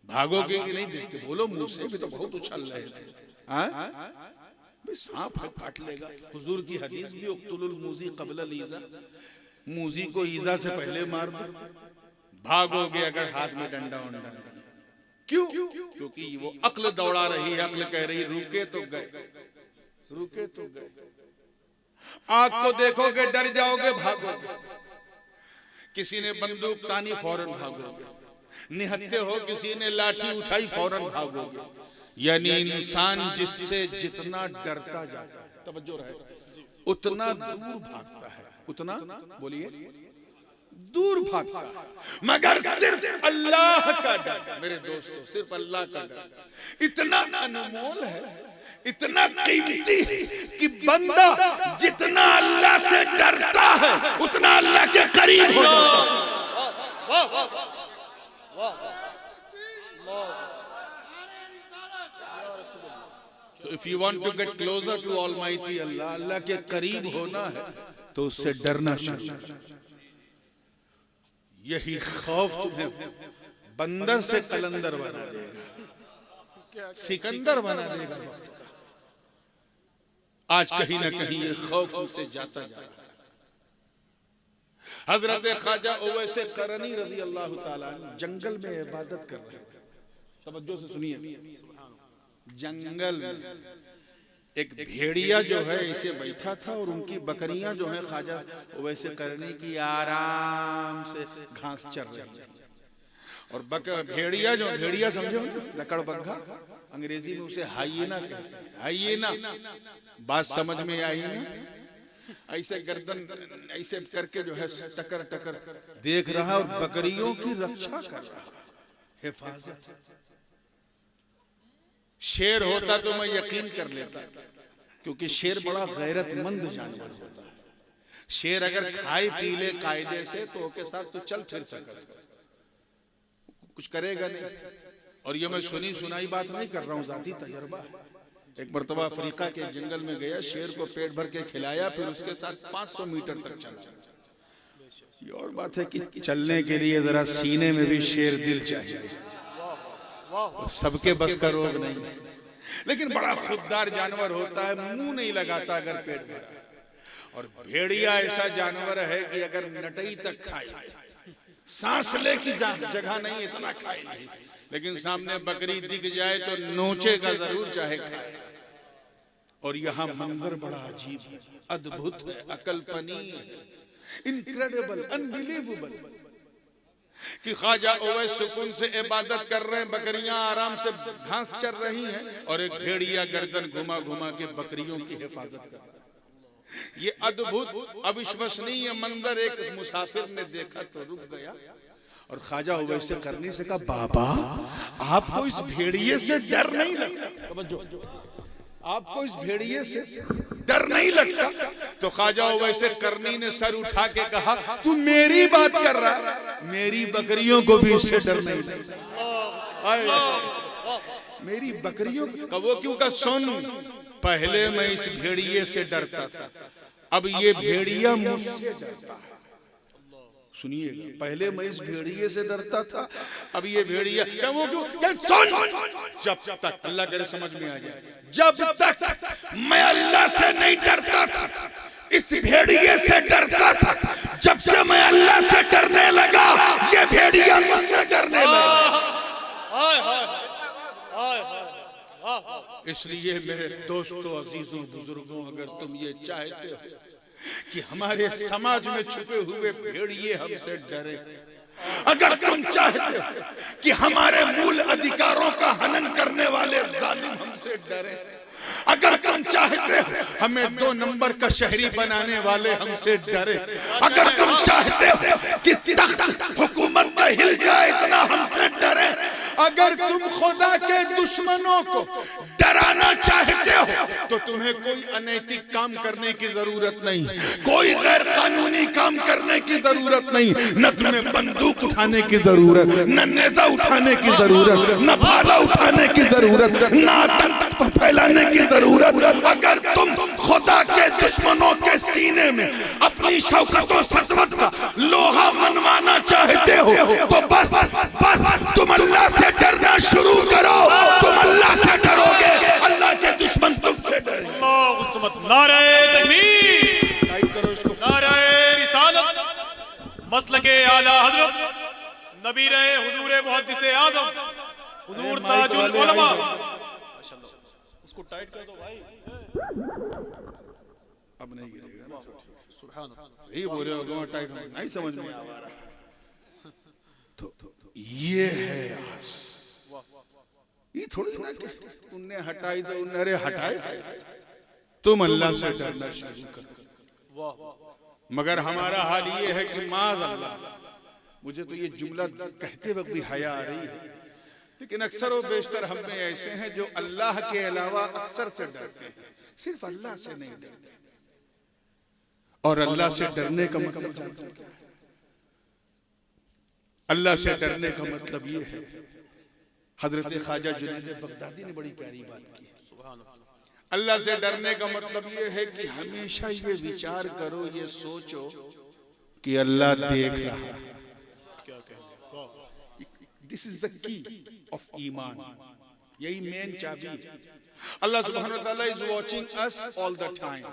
[SPEAKER 1] भागोगे कि नहीं? देख के बोलो मुंह से, भी तो बहुत उछल रहे थे। सांप है काट लेगा। हुजूर की हदीस भी उक्तुलुल मूजी क़ब्ल ईज़ा, मूजी को ईज़ा से पहले मार दो। भागोगे अगर हाथ में डंडा वंडा। क्यों? क्योंकि वो अक्ल दौड़ा रही है, अक्ल कह रही रुके तो गए, रुके तो गए। आग को देखोगे डर जाओगे, भागोगे। किसी ने बंदूक तानी फौरन भागोगे। निहत्ते हो किसी ने लाठी उठाई फौरन भागोगे। यानी इंसान जिससे जितना डरता जाता है, तवज्जो रहे, उतना दूर भागता है। उतना बोलिए दूर भागता है। मगर सिर्फ अल्लाह का डर, मेरे दोस्तों, सिर्फ अल्लाह का डर इतना अनमोल है, इतना कीमती कि बंदा जितना अल्लाह से डरता है उतना अल्लाह के करीब हो जाता है। So if you want to get closer to Almighty Allah, अल्लाह के करीब होना है तो उससे डरना शुरू करो। यही खौफ तुम्हें बंदर से कलंदर बना देगा, सिकंदर बना देगा। आज कहीं ना कहीं ये खौफ हमसे जाता जा रहा है। हजरत ख्वाजा ओवैसे करनी रज़ी अल्लाह ताला जंगल में इबादत कर रहे थे। तवज्जो से सुनिए। जंगल में एक भेड़िया जो है इसे बैठा था और उनकी बकरियां जो है ख्वाजा ओवैसे करनी की आराम से घास चर रही थी। और भेड़िया जो, भेड़िया समझो लकड़बग्घा, अंग्रेजी में उसे हाइएना कहते हैं। हाइएना बात समझ में आई ना? ऐसे गर्दन ऐसे करके जो है टकर टकर देख रहा है और बकरियों की रक्षा कर रहा है, हिफाजत। शेर होता तो मैं यकीन कर लेता, क्योंकि शेर बड़ा गैरतमंद जानवर होता है। शेर अगर खाए पी ले कायदे से तो उसके साथ तो चल फिर सकता, कुछ करेगा नहीं। और ये मैं सुनी सुनाई बात नहीं कर रहा हूँ, जाती तजर्बा। एक मर्तबा अफ्रीका के जंगल में गया, शेर को पेट भर के खिलाया, फिर उसके साथ 500 मीटर तक चला। ये और बात है कि चलने के लिए जरा सीने में भी शेर दिल चाहिए, सबके बस का रोग नहीं। लेकिन बड़ा खुददार जानवर होता है, मुंह नहीं लगाता अगर पेट भरा। और भेड़िया ऐसा जानवर है कि अगर नटई तक खाए, सांस ले की जगह नहीं, इतना खाए नहीं, लेकिन सामने बकरी दिख जाए तो नोचेगा जरूर, चाहे खाए। और यहाँ मंजर बड़ा अजीब है, अद्भुत है, अकल्पनीय है, इनक्रेडिबल, अनबिलीवेबल। कि ख्वाजा ओवैस सुकून से इबादत कर रहे हैं, बकरियां आराम से घास चर रही हैं और एक भेड़िया गर्दन घुमा घुमा के बकरियों की हिफाजत कर रहा है। ये अद्भुत अविश्वसनीय मंजर एक मुसाफिर ने देखा तो रुक गया और ख्वाजा ओवैस से करनी से कहा, बाबा आपको इस भेड़िए से डर नहीं लगता? आपको इस भेड़िए से डर नहीं लगता? तो ख्वाजा ओवैस करनी ने सर उठा के कहा, तू मेरी बात कर रहा है, मेरी बकरियों को भी इससे डर नहीं लगता। मेरी बकरियों का वो क्यों का सुन, पहले मैं इस भेड़िए से डरता था, अब ये भेड़िया मुझसे डरता है। सुनिए, पहले मैं इस भेड़िए से डरता था, अब ये भेड़िया क्या वो क्यों? सुन, जब तक अल्लाह करे समझ में आ जाए, जब तक मैं अल्लाह से नहीं डरता था, इस भेड़िए से डरता था, जब से मैं अल्लाह से डरने लगा, ये भेड़िया मुझसे डरने लगा। इसलिए मेरे दोस्तों, अजीजों, बुजुर्गों, अगर तुम ये चाहते हो कि हमारे समाज में छुपे हुए भेड़िए हमसे डरे, अगर तुम चाहते हो कि हमारे मूल अधिकारों का हनन करने वाले जालिम हमसे डरे, अगर तुम चाहते हो हमें 2 नंबर का शहरी बनाने वाले हमसे डरे, अगर तुम चाहते हो कि तख्त हुकूमत का हिल जाए इतना हमसे डरे, अगर तुम खुदा के दुश्मनों को डराना चाहते हो तो तुम्हें कोई अनैतिक काम करने की जरूरत नहीं, कोई गैर कानूनी काम करने की जरूरत नहीं, न तुम्हें बंदूक उठाने की जरूरत, न नेजा उठाने की जरूरत, न भाला उठाने की जरूरत, न आतंक फैलाने की जरूरत। अगर तुम खुदा के दुश्मनों के सीने में अपनी शौकत और सतवत का लोहा मनवाना चाहते हो तो बस तुम अल्लाह से डरना शुरू करो, तुम अल्लाह से डरोगे, अल्लाह के दुश्मन तुमसे डरेंगे।
[SPEAKER 2] नारे तकबीर, नारे रिसालत, मसलके आला हजरत नबी रहे हुजूर मुहद्दिसे आज़म हुजूर ताजुल उलमा। उसको टाइट कर दो भाई,
[SPEAKER 1] अब नहीं गिरेगा। सुभान अल्लाह, यही बोल रहे हो, टाइट नहीं समझ में आ रहा। तो ये है आस, ये थोड़ी ना कि उन्हें हटाई दो, उन्हें हटाए, तुम अल्लाह से डरना शुरू कर। मगर हमारा हाल ये है कि माज़ अल्लाह, मुझे तो ये जुमला कहते वक्त भी हया आ रही है, लेकिन अक्सर व बेशतर हम में ऐसे हैं जो अल्लाह के अलावा अक्सर से डरते हैं, सिर्फ अल्लाह से नहीं डरते। और अल्लाह से डरने का मतलब जानते हो क्या है? अल्लाह से डरने का मतलब ये है, हजरत ख्वाजा जुनैद बगदादी ने बड़ी प्यारी बात की है। अल्लाह से डरने का मतलब ये है कि हमेशा ये विचार करो, ये सोचो कि अल्लाह देख रहा है। This is the key of ईमान, यही मेन चाबी है। अल्लाह सुब्हानहू व तआला is watching us all the time.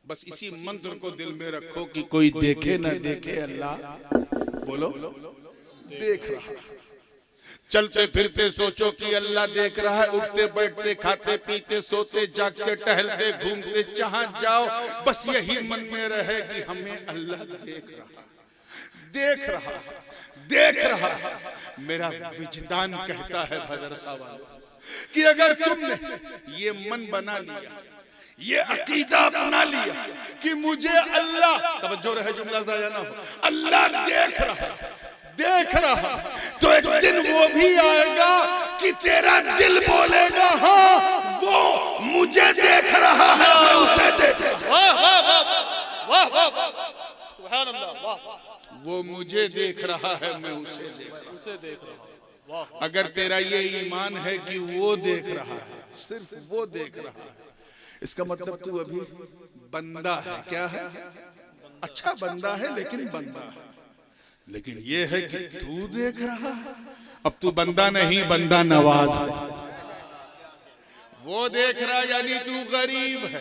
[SPEAKER 1] बस इसी मंत्र को दिल में रखो कि कोई देखे ना देखे, अल्लाह बोलो देख रहा है। चलते फिरते सोचो कि अल्लाह देख रहा है, उठते बैठते खाते पीते सोते जागते टहलते घूमते जहां जाओ बस यही मन में रहे कि हमें अल्लाह देख रहा, देख रहा, देख रहा। मेरा विजदान कहता है भदर साहब कि अगर तुमने ये मन बना लिया, ये अकीदा अपना लिया कि मुझे अल्लाह, तवज्जो रहे जुमला ज़ाया ना हो, अल्लाह देख रहा, देख रहा, तो एक दिन वो भी आएगा कि तेरा दिल बोलेगा हाँ वो मुझे देख रहा है, मैं उसे देख रहा हूं। वो मुझे देख रहा है, मैं उसे देख रहा हूं। अगर तेरा ये ईमान है कि वो देख रहा है, सिर्फ वो देख रहा है, इसका मतलब तू अभी बंदा है। क्या है? अच्छा बंदा है लेकिन बंदा है। लेकिन ये है कि तू देख रहा है, अब तू बंदा नहीं बंदा नवाज है। वो देख रहा यानी तू गरीब है,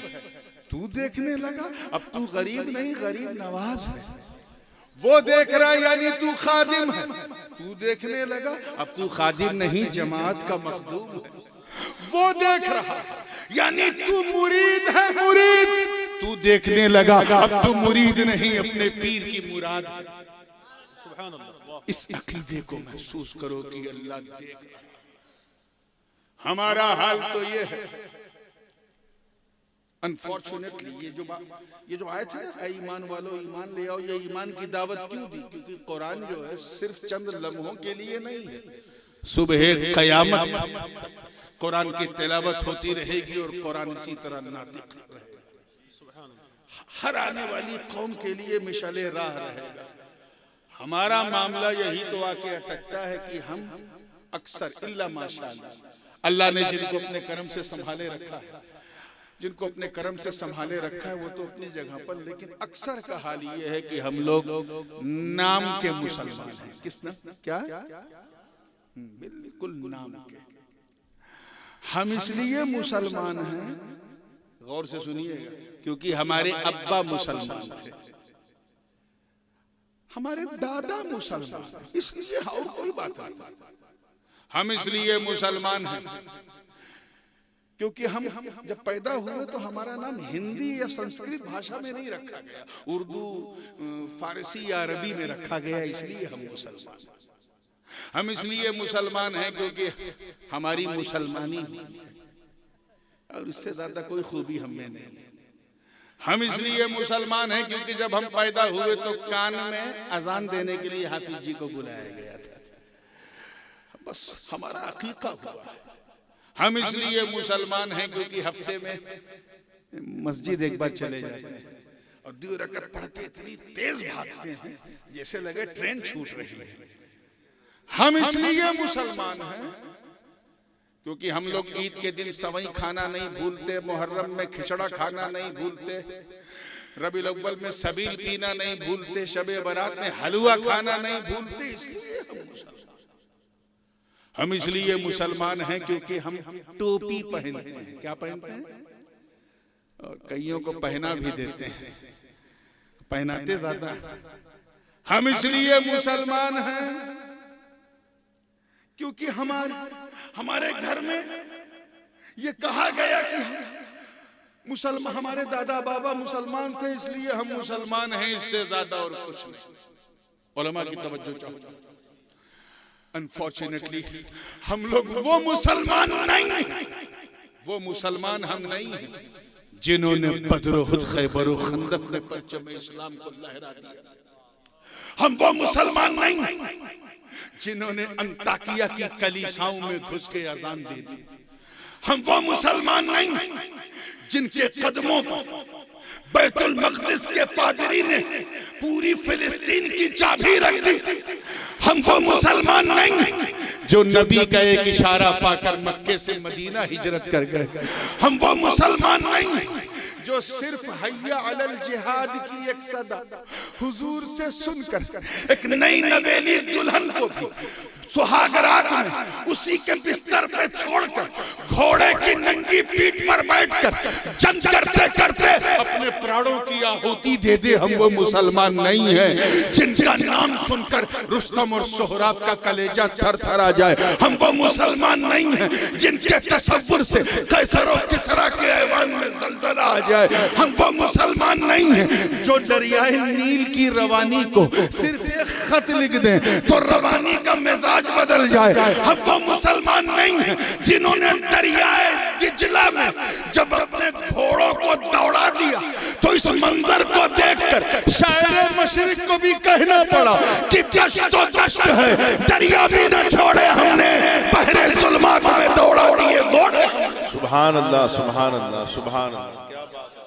[SPEAKER 1] तू देखने लगा, अब तू गरीब नहीं गरीब नवाज है। वो देख रहा यानी तू खादिम है, तू देखने लगा, अब तू खादिम नहीं जमात का मखदूम है। वो देख रहा यानी तू मुरीद है, मुरीद, तू देखने लगा, अब तू मुरीद नहीं अपने पीर की मुराद है।
[SPEAKER 2] सुभान अल्लाह।
[SPEAKER 1] इस अकीदे को महसूस करो कि अल्लाह देख रहा है। हमारा हाल तो ये है अनफॉर्चुनेटली, ये जो आयत है ऐ ईमान वालों ईमान ले आओ, ये ईमान की दावत क्यों दी? क्योंकि कुरान जो है सिर्फ चंद लम्हों के लिए नहीं है। सुबह क़यामत कुरान की तिलावत होती रहेगी और कुरान इसी तरह नातिक रहेगा। हर आने वाली कौम के लिए मिशाले राह रहेगा। हमारा मामला यही तो आके अटकता है कि हम अक्सर इल्ला माशाअल्लाह, अल्लाह ने जिनको अपने करम से संभाले रखा है, जिनको अपने करम से संभाले रखा है वो तो अपनी जगह पर, लेकिन अक्सर का हाल ये है कि हम लोग नाम के मुसलमान हैं। किस नाम? क्या? बिल्कुल नाम के। हम इसलिए मुसलमान हैं, गौर से सुनिएगा, क्योंकि हमारे अब्बा मुसलमान थे, हमारे दादा मुसलमान, इसलिए और कोई बात नहीं। हम इसलिए मुसलमान हैं क्योंकि हम जब पैदा हुए तो हमारा नाम हिंदी या संस्कृत भाषा में नहीं रखा गया, उर्दू, फारसी या अरबी में रखा गया, इसलिए हम मुसलमान। हम इसलिए मुसलमान हैं क्योंकि हमारी मुसलमानी और इससे ज्यादा कोई खूबी हमें नहीं। हम इसलिए मुसलमान हैं क्योंकि जब हम पैदा हुए तो कान में अजान देने के लिए हाफिज जी को बुलाया गया था, बस हमारा अकीका हुआ। हम इसलिए मुसलमान हैं क्योंकि हफ्ते में मस्जिद एक बार चले जाते हैं और 2 रकअत पढ़ के इतनी तेज भागते हैं जैसे लगे ट्रेन छूट रही है। हम इसलिए मुसलमान हैं क्योंकि हम लोग ईद के दिन सवई खाना नहीं भूलते, मुहर्रम में खिचड़ा खाना नहीं भूलते, रबीउल अव्वल में सबील पीना नहीं भूलते, शबे बारात में हलवा खाना नहीं भूलते। इसलिए हम इसलिए मुसलमान हैं क्योंकि हम टोपी पहनते हैं। क्या पहनते हैं? और कईयों को पहना भी देते हैं, पहनाते ज्यादा। हम इसलिए मुसलमान हैं क्योंकि हमारे घर में ये कहा गया कि मुसलमान, हमारे दादा बाबा मुसलमान थे इसलिए हम मुसलमान हैं, इससे ज्यादा और कुछ नहीं। उलमा की तवज्जो चाहो। अनफॉर्चुनेटली हम लोग वो मुसलमान नहीं हैं, वो मुसलमान हम नहीं हैं जिन्होंने बदर उहद खैबर और खंदक में परचम इस्लाम को लहरा दिया। हम वो मुसलमान नहीं हैं जिन्होंने अंताकिया की कलीसाओं में घुस के अजान दे दी। हम वो मुसलमान नहीं हैं जिनके कदमों पर बैतुल मक़दिस के पादरी ने पूरी फिलिस्तीन की चाबी रख दी। हम वो मुसलमान नहीं हैं जो नबी का एक इशारा पाकर मक्के से मदीना हिजरत कर गए। हम वो मुसलमान नहीं हैं जो सिर्फ हय्या अलल जिहाद की एक सदा हुजूर से सुनकर एक नई नवेली दुल्हन को भी सुहागरात में उसी के बिस्तर पे छोड़कर घोड़े की नंगी पीठ पर बैठकर जंग करते करते अपने प्राणों की आहुति दे दे। हम वो मुसलमान नहीं हैं जिनका नाम सुनकर रुस्तम और सोहराब का कलेजा थर थर आ जाए। हम वो मुसलमान नहीं हैं जिनके तसव्वुर से कैसर और किसरा के ऐवान में ज़लज़ला आ जाए। हम वो मुसलमान नहीं हैं जो दरियाए नील की रवानी को सिर्फ एक खत लिख दें तो रवानी का मिजाज बदल जाए। हम वो मुसलमान नहीं हैं जिन्होंने दरियाए दिजला में जब अपने घोड़ों को दौड़ा दिया तो इस मंजर को देखकर शायर मशरिक को भी कहना पड़ा कि दश्त तो दश्त है, दरिया भी न छोड़े हमने, बहरे जुल्मात में दौड़ा दिए घोड़े।
[SPEAKER 3] सुभान अल्लाह, सुभान अल्लाह, सुभान अल्लाह। क्या बात है।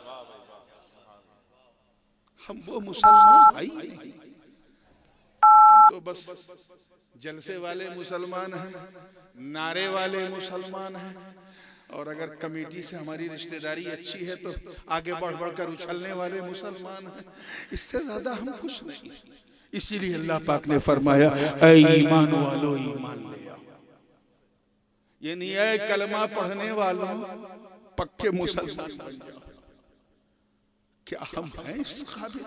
[SPEAKER 1] हम वो मुसलमान भाई नहीं, हम तो बस जलसे वाले मुसलमान हैं, नारे वाले मुसलमान हैं, और अगर कमेटी से हमारी रिश्तेदारी अच्छी है तो आगे बढ़ बढ़कर उछलने वाले मुसलमान हैं। इससे ज्यादा हम कुछ नहीं। इसीलिए अल्लाह पाक ने फरमाया ऐ ईमान वालों ईमान ले आओ। ये नहीं है कलमा पढ़ने वालों पक्के मुसलमान बन जाओ। क्या हम हैं इस काबिल?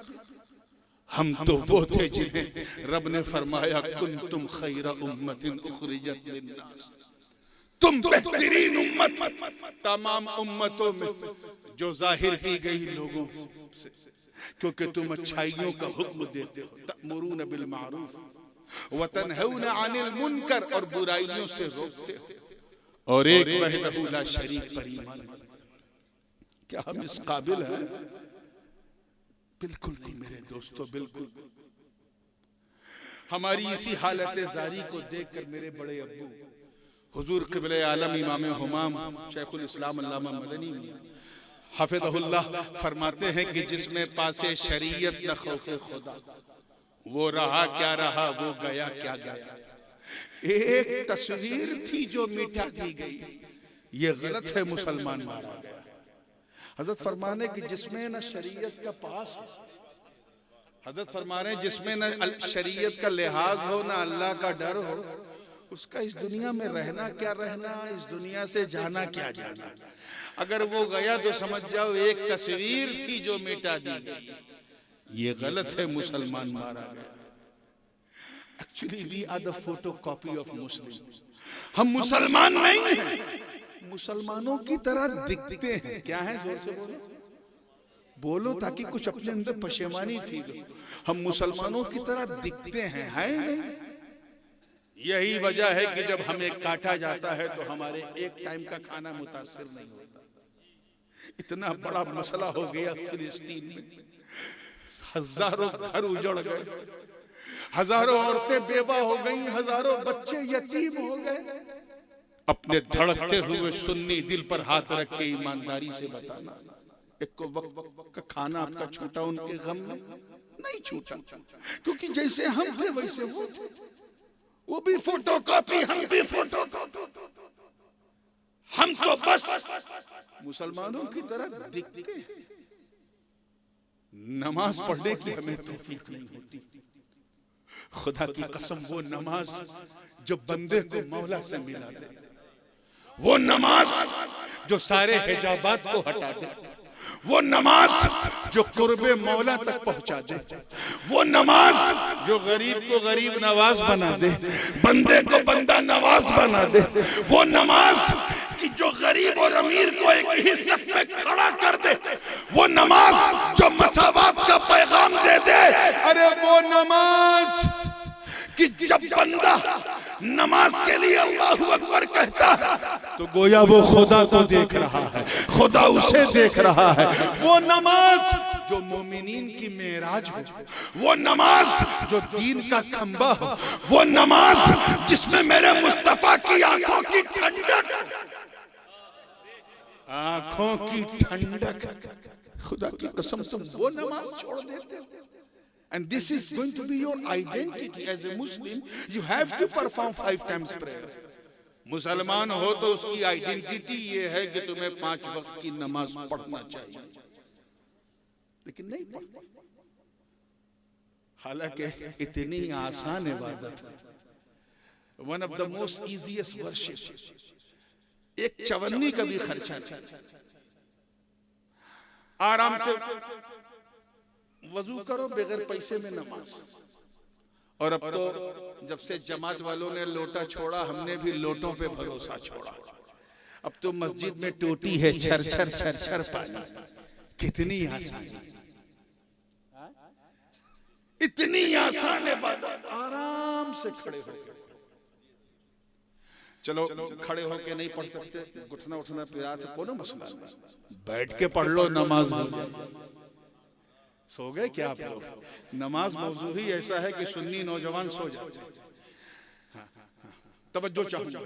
[SPEAKER 1] हम तो वो थे जिन्हें रब ने फरमाया कुंतुम खैरा उम्मतिन उखरिजत लिन्नास, तुम बेहतरीन उम्मत तमाम उम्मतों में जो जाहिर की गई लोगों से। क्योंकि तुम अच्छाइयों का हुक्म देते हो, तअमुरून बिल मारूफ व तनहौना अनिल मुनकर, और बुराइयों से रोकते हो, और एक वहदहू ला शरीक पर ईमान। क्या हम इस काबिल हैं? बिल्कुल नहीं मेरे दोस्तों, बिल्कुल। हमारी इसी हालत जारी को देखकर मेरे बड़े अब्बू हुजूर क़िबले आलम इमाम हुमाम शेखुल इस्लाम अल्लामा मदनी हफ़िज़हुल्लाह फरमाते हैं कि जिसमें पासे शरीयत न खौफे खुदा, वो रहा क्या रहा, वो गया क्या गया। एक तस्वीर थी जो मिटा दी गई, ये गलत है, मुसलमान मारा गया। हजरत फरमाने कि जिसमें न शरीयत का पास है, हजरत फरमा रहे हैं जिसमें न शरीयत का लिहाज हो, न अल्लाह का डर हो, उसका इस दुनिया में रहना क्या रहना, इस दुनिया से जाना क्या जाना। अगर वो गया तो समझ जाओ एक तस्वीर थी जो मिटा दी गई। ये गलत है, मुसलमान मारा गया। Actually we are the photocopy of Muslim. हम मुसलमान नहीं हैं, मुसलमानों की तरह दिखते हैं। क्या है? जोर से बोलो, बोलो ताकि कुछ अपने अंदर पशेमानी फील हो। हम मुसलमानों की तरह दिखते हैं, है नहीं? यही वजह है कि जब हमें काटा जाता है तो हमारे एक टाइम का खाना मुतासिर नहीं होता। इतना बड़ा मसला हो गया फिलिस्तीन में, हजारों घर उजड़ गए, हजारों औरतें बेवा हो गई, हजारों बच्चे यतीम हो गए। अपने धड़कते हुए सुन्नी दिल पर हाथ रख के ईमानदारी से बताना, एक को वक्त का खाना आपका छूटा, उनके गम में नहीं छूटा, क्योंकि जैसे हम थे वैसे वो थे। वो भी फोटोकॉपी, हम भी फोटोकॉपी। हम तो बस मुसलमानों की तरह दिखते हैं। नमाज पढ़ने की हमें तौफीक नहीं होती। खुदा की कसम, वो नमाज जो बंदे को मौला से मिला दे, वो नमाज जो सारे हिजाबात को हटा दे, वो नमाज जो कुर्बे मौला तक पहुंचा दे, वो नमाज जो गरीब को गरीब नवाज बना दे, बंदे को बंदा नवाज बना दे, वो नमाज कि जो गरीब और अमीर को एक ही सफ में खड़ा कर दे, वो नमाज जो मसावात का पैगाम दे दे। अरे वो नमाज कि जब बंदा नमाज के लिए अल्लाहु अकबर कहता है तो गोया वो खुदा को देख रहा है, खुदा उसे देख रहा है। वो नमाज जो मोमिनीन की मेराज हो, वो नमाज जो दीन का खंबा हो, वो नमाज जिसमें मेरे मुस्तफा की आंखों की ठंडक, आंखों की ठंडक, खुदा की कसम से वो नमाज छोड़ देते हो। And this is going to be your identity as a Muslim. You have to perform 5 times prayer. मुसलमान हो तो उसकी आइडेंटिटी ये है कि तुम्हें 5 वक्त की नमाज पढ़ना चाहिए, लेकिन नहीं पढ़ता। हालांकि इतनी आसान इबादत है, one of the most easiest worship. एक चवन्नी का भी खर्चा नहीं, आराम से वजू करो बगैर पैसे में नमाज। और अब तो जब से जमात वालों ने लोटा छोड़ा, हमने भी लोटों पे भरोसा छोड़ा। अब तो मस्जिद में टोटी है, छर छर छर छर पानी। कितनी आसान, इतनी आसान है बात। आराम से खड़े हो, चलो खड़े होके नहीं पढ़ सकते, घुटना उठना पिरा था, कोनो मसला नहीं, बैठ के पढ़ लो, नमाज हो जाए। सो गए क्या आप लोग? नमाज मौजू ही ऐसा है कि सुन्नी नौजवान सो जाते हैं। तवज्जो चाहूंगा,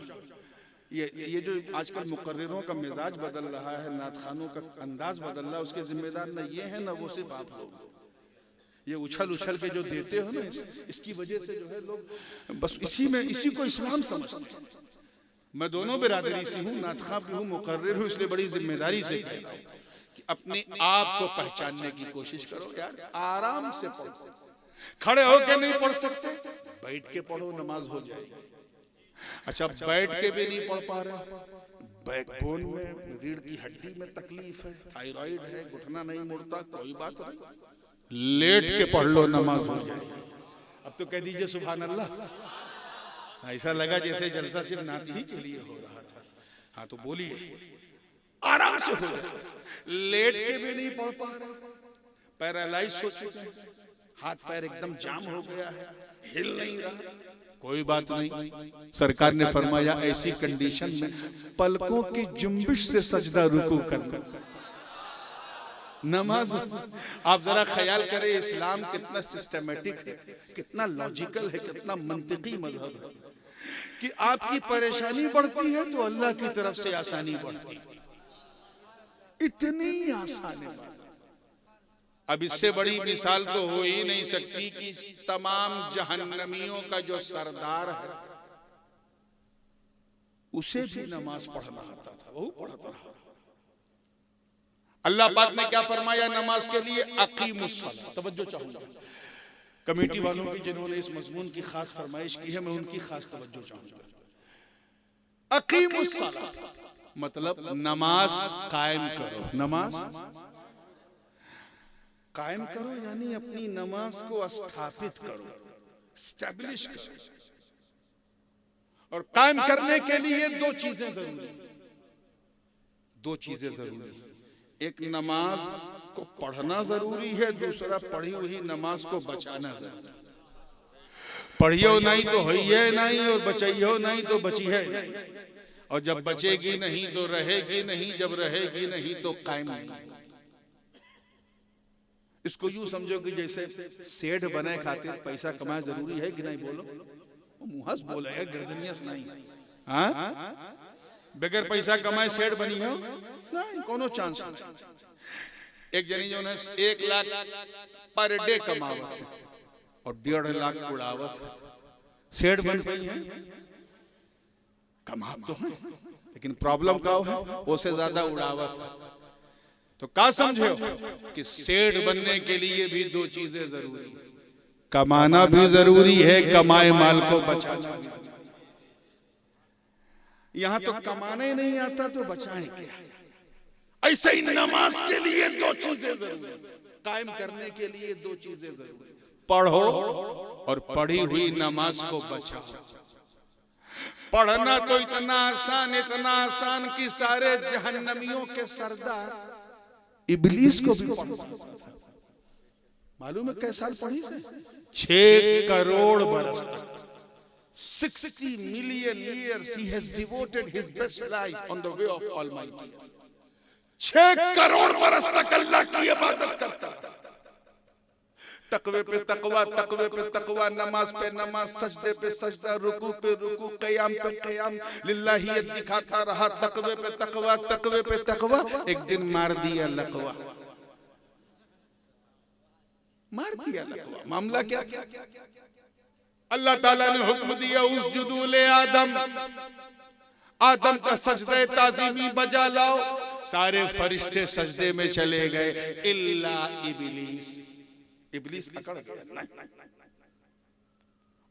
[SPEAKER 1] ये जो आजकल मुकर्रिरों का मिजाज बदल रहा है, नात खानों का अंदाज बदल रहा है, उसके जिम्मेदार न ये है न वो सिर्फ आप लोग। ये उछल उछल के जो देते हो ना, इसकी वजह से जो है लोग बस इसी को इस्लाम समझते हैं। मैं दोनों बिरादरी से हूँ, नात खां भी हूँ, मुकर्रिर हूँ, इसलिए बड़ी जिम्मेदारी से कहता हूँ कि अपने आप को पहचानने की कोशिश करो यार। आराम से पढ़ो, खड़े होके नहीं पढ़ सकते, बैठ के पढ़ो, नमाज हो जाएगी। अच्छा, बैठ के भी नहीं पढ़ पा रहे, बैकबोन में, रीढ़ की हड्डी में तकलीफ है, थायराइड है, घुटना नहीं मुड़ता, कोई बात नहीं, लेट के पढ़ लो, नमाज हो जाएगी। अब तो कह दीजिए सुभान अल्लाह। ऐसा लगा जैसे जलसा सिर्फ नाती ही के लिए हो रहा था। हाँ तो बोलिए, आराम से हो जाए। लेट के भी नहीं पढ़ पा रहे, पैरालाइज हो चुके हैं, हाथ पैर एकदम जाम हो गया है, हिल नहीं रहा, कोई बात नहीं। सरकार ने फरमाया ऐसी कंडीशन में पलकों की जुम्बिश से सजदा रुकू करना नमाज। आप जरा ख्याल करें इस्लाम कितना सिस्टमेटिक है, कितना लॉजिकल है, कितना मंतिकी मजहब है कि आपकी परेशानी बढ़ती है तो अल्लाह की तरफ से आसानी बढ़ती है। इतनी आसानी। अब इससे बड़ी मिसाल तो हो ही नहीं सकती कि तमाम जहन्नमियों का जो सरदार है उसे भी नमाज पढ़ना आता था, वो पढ़ता रहा। अल्लाह पाक ने क्या फरमाया नमाज के लिए? अकीमुस्सलाह। तवज्जो चाहूंगा कमेटी वालों की जिन्होंने इस मजमून की खास फरमाइश की है, मैं उनकी खास तवज्जो चाहूंगा। अकीमुस्सलाह मतलब नमाज कायम करो। नमाज कायम करो यानी अपनी नमाज को स्थापित करो, स्टैब्लिश करो। और कायम करने के लिए दो चीजें जरूरी, दो चीजें जरूरी। एक नमाज को पढ़ना जरूरी है, दूसरा पढ़ी हुई नमाज को बचाना जरूरी। पढ़ियो नहीं तो होइए नहीं, और बचाइयो नहीं तो बची है नहीं। और जब बचेगी नहीं तो रहेगी नहीं, जब रहेगी नहीं तो कायम नहीं। इसको यूं समझो कि जैसे सेठ बने खातिर पैसा कमाना जरूरी है कि नहीं? बोलो, मुहस बोले है, गर्दनियस नहीं। हाँ, बगैर पैसा कमाए सेठ बनी हो नहीं, कोनो चांस नहीं। एक जनी जो ने 1 लाख पर डे कमावत है और 1.5 लाख उड़ावत है, सेठ बन गई है। कमा तो है लेकिन प्रॉब्लम क्या है? उससे ज्यादा उड़ावत है। तो क्या समझे कि सेठ बनने के लिए भी दो चीजें जरूरी है, कमाना भी जरूरी है, कमाए माल को बचाना। यहां तो कमाने नहीं आता तो बचाएं क्या? ऐसे ही नमाज के लिए दो चीजें जरूरी, कायम करने के लिए दो चीजें जरूरी, पढ़ो और पढ़ी हुई नमाज को बचाओ। पढ़ना तो इतना आसान कि सारे जहन्नमियों के सरदार इब्लीस को भी मालूम है कैसे साल पढ़ी से? 6 करोड़ बरस तक, 60 million years he has devoted his best life on the way of Almighty। 6 crore बरस तक अल्लाह की इबादत करता था। तकवे पे तकवा, तकवे पे तकवा, नमाज पे नमाज, सजदे पे सजदा, रुकू पे रुकू, क़याम पे क़याम, लिल्लाहियत दिखाता रहा। तकवे पे तकवा, तकवे पे तकवा। एक दिन मार दिया लकवा, मार दिया लकवा। मामला क्या? अल्लाह ताला ने हुक्म दिया उसजुदू ले आदम, आदम का सजदे ताज़ीमी बजा लाओ। सारे फरिश्ते सजदे में चले गए इल्ला इब्लीस। इब्लीस अकड़ गया।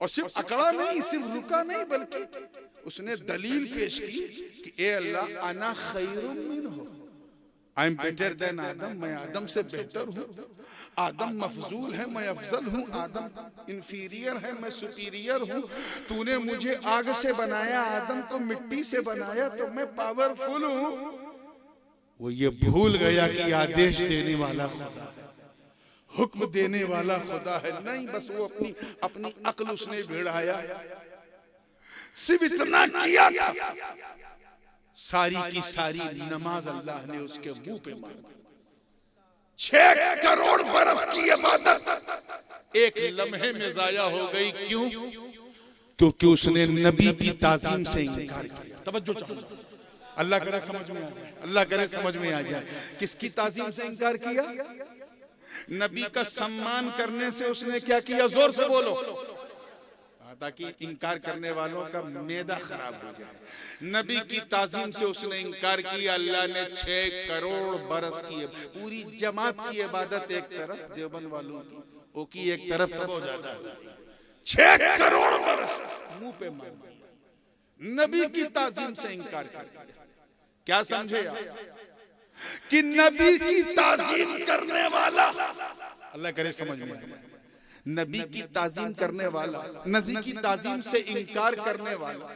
[SPEAKER 1] और सिर्फ अकड़ा नहीं, सिर्फ रुका नहीं, बल्कि उसने दलील पेश की कि ए अल्लाह अना खैरुम मिन्हु, आई एम बेटर देन आदम, मैं आदम से बेहतर हूँ। आदम मफजूल है, मैं अफजल हूँ। आदम इंफीरियर है, मैं सुपीरियर हूँ। तूने मुझे आग से बनाया, आदम को मिट्टी से बनाया, तो मैं पावरफुल हूँ। वो ये भूल गया कि आदेश देने वाला खुदा है, हुक्म देने वाला खुदा है। नहीं, बस वो अपनी अक्ल उसने भिड़ाया। सिर्फ इतना किया था, सारी की सारी नमाज अल्लाह ने उसके मुंह पे मार दी। 6 करोड़ बरस की इबादत एक लम्हे में जाया हो गई। क्यों? क्योंकि उसने नबी की ताज़ीम से इनकार किया। तवज्जो चाहूंगा, अल्लाह करे समझ में आ जाए, अल्लाह करे समझ में आ जाए। किसकी ताज़ीम से इनकार किया? नबी का सम्मान करने से उसने क्या किया? जोर से बोलो, ताकि इनकार करने वालों का मैदा खराब हो जाए। नबी की ताज़ीम से उसने इनकार किया। अल्लाह ने 6 करोड़ बरस की पूरी जमात की इबादत एक तरफ, देवबंद वालों की एक तरफ, तब हो जाता है। 6 करोड़ बरस मुंह पे मार दिया, नबी की ताज़ीम से इनकार कर दिया। क्या समझे कि नबी की ताज़ीम करने वाला, अल्लाह करे समझ में, नबी की ताज़ीम करने वाला, नबी की ताज़ीम से इनकार करने वाला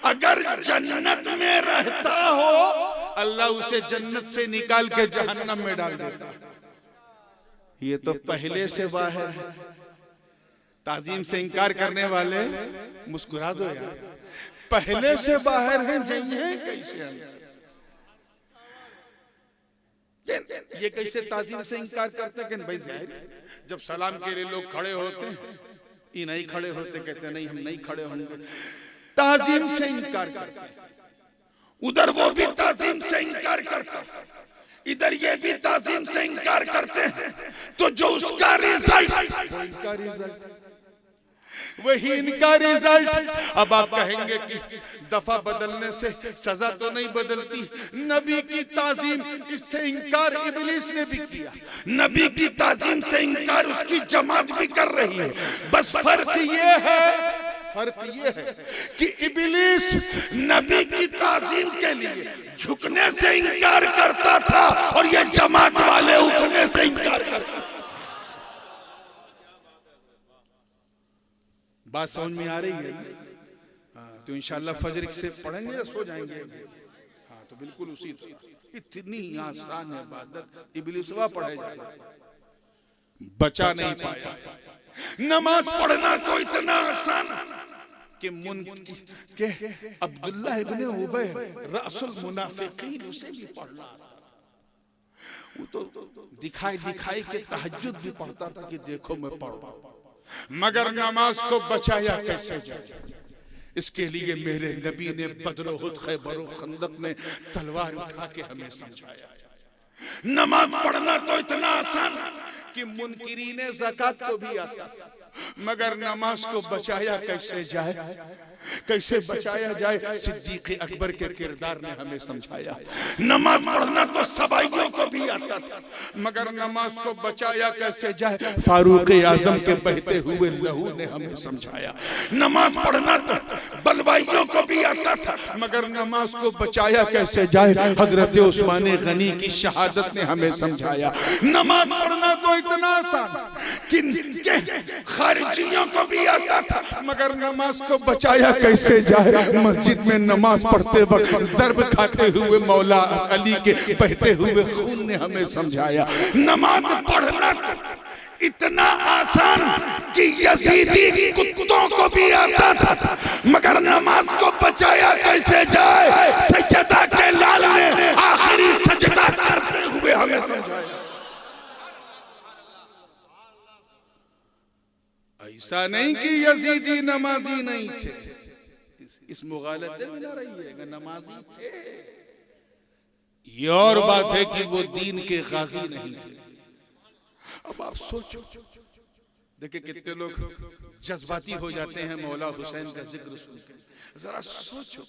[SPEAKER 1] अगर जन्नत में रहता हो, अल्लाह उसे जन्नत से निकाल के जहन्नम में डाल देता। ये तो पहले से बाहर है। ताजीम से इनकार करने वाले मुस्कुरा दो यार, पहले से बाहर हैं, जाइए कैसे ये कैसे ताजीम से इनकार करते कि भाई जाहिर जब सलाम के लिए लोग खड़े होते हैं, ये नहीं खड़े होते, कहते नहीं हम नहीं खड़े होंगे। ताजीम से इनकार करते, उधर वो भी ताजीम से इनकार करता, इधर ये भी ताजीम से इनकार करते हैं, तो जो उसका रिजल्ट इनका रिजल्ट वही इनका रिजल्ट। अब आप कहेंगे कि दफा बदलने से सजा तो नहीं बदलती। नबी की ताजीम से इनकार इब्लीस ने भी किया, नबी की ताजीम से इनकार उसकी जमात भी कर रही है। बस फर्क ये है कि इब्लीस नबी की ताजीम के लिए झुकने से इनकार करता था और ये जमात वाले उठने से इनकार करते। बात समझ में आ रही है? हाँ, तो इंशाल्लाह फजर से पढ़ेंगे या सो जाएंगे? हाँ, तो बिल्कुल उसी तरह। इतनी आसान है इबादत, इब्लीसवा पढ़े जाए बचा नहीं पाया। नमाज पढ़ना तो इतना आसान कि अब्दुल्लाह इब्ने उबय रअसुल मुनाफिकीन उसे भी पढ़ना, वो तो दिखाई के तहज्जुद भी पढ़ता था कि देखो मैं पढ़ रहा हूं, मगर नमाज को बचाया कैसे जाए? इसके लिए मेरे नबी ने बदर उहद खैबर खंदक में तलवार उठा के हमें समझाया। नमाज पढ़ना तो इतना आसान कि मुनकिरीने ज़कात को भी आता, मगर नमाज को बचाया कैसे जाए, कैसे बचाया जाए? सिद्दीक़ अकबर के किरदार ने हमें समझाया। नमाज पढ़ना तो सबाइयों को भी आता था, मगर नमाज को बचाया कैसे जाए? फारूक आजम के बहते हुए लहू ने हमें समझाया। नमाज पढ़ना तो बलवाइयों को भी आता था, मगर नमाज को बचाया कैसे जाए? हजरत उस्मान गनी की शहादत ने हमें समझाया। नमाज पढ़ना तो इतना आसान कि खारिजियों को भी आता था, मगर नमाज को बचाया कैसे जाए? मस्जिद में नमाज पढ़ते वक्त ज़र्ब खाते हुए मौला अली के बहते हुए खून ने हमें समझाया। नमाज पढ़ना इतना आसान कि यजीदी कुत्तों को भी आता था, मगर नमाज को बचाया कैसे जाए? सज्जदा के लाल ने आखिरी सजदा करते हुए हमें समझाया। ऐसा नहीं कि यजीदी नमाजी नहीं थे, इस मुगालते में ना रहिएगा, नमाजी थे। ये और बात है कि वो दीन के गाजी नहीं थे। अब आप सोचो, देखिए कितने लोग जज्बाती हो जाते हैं मौला हुसैन का जिक्र सुनकर। जरा सोचो,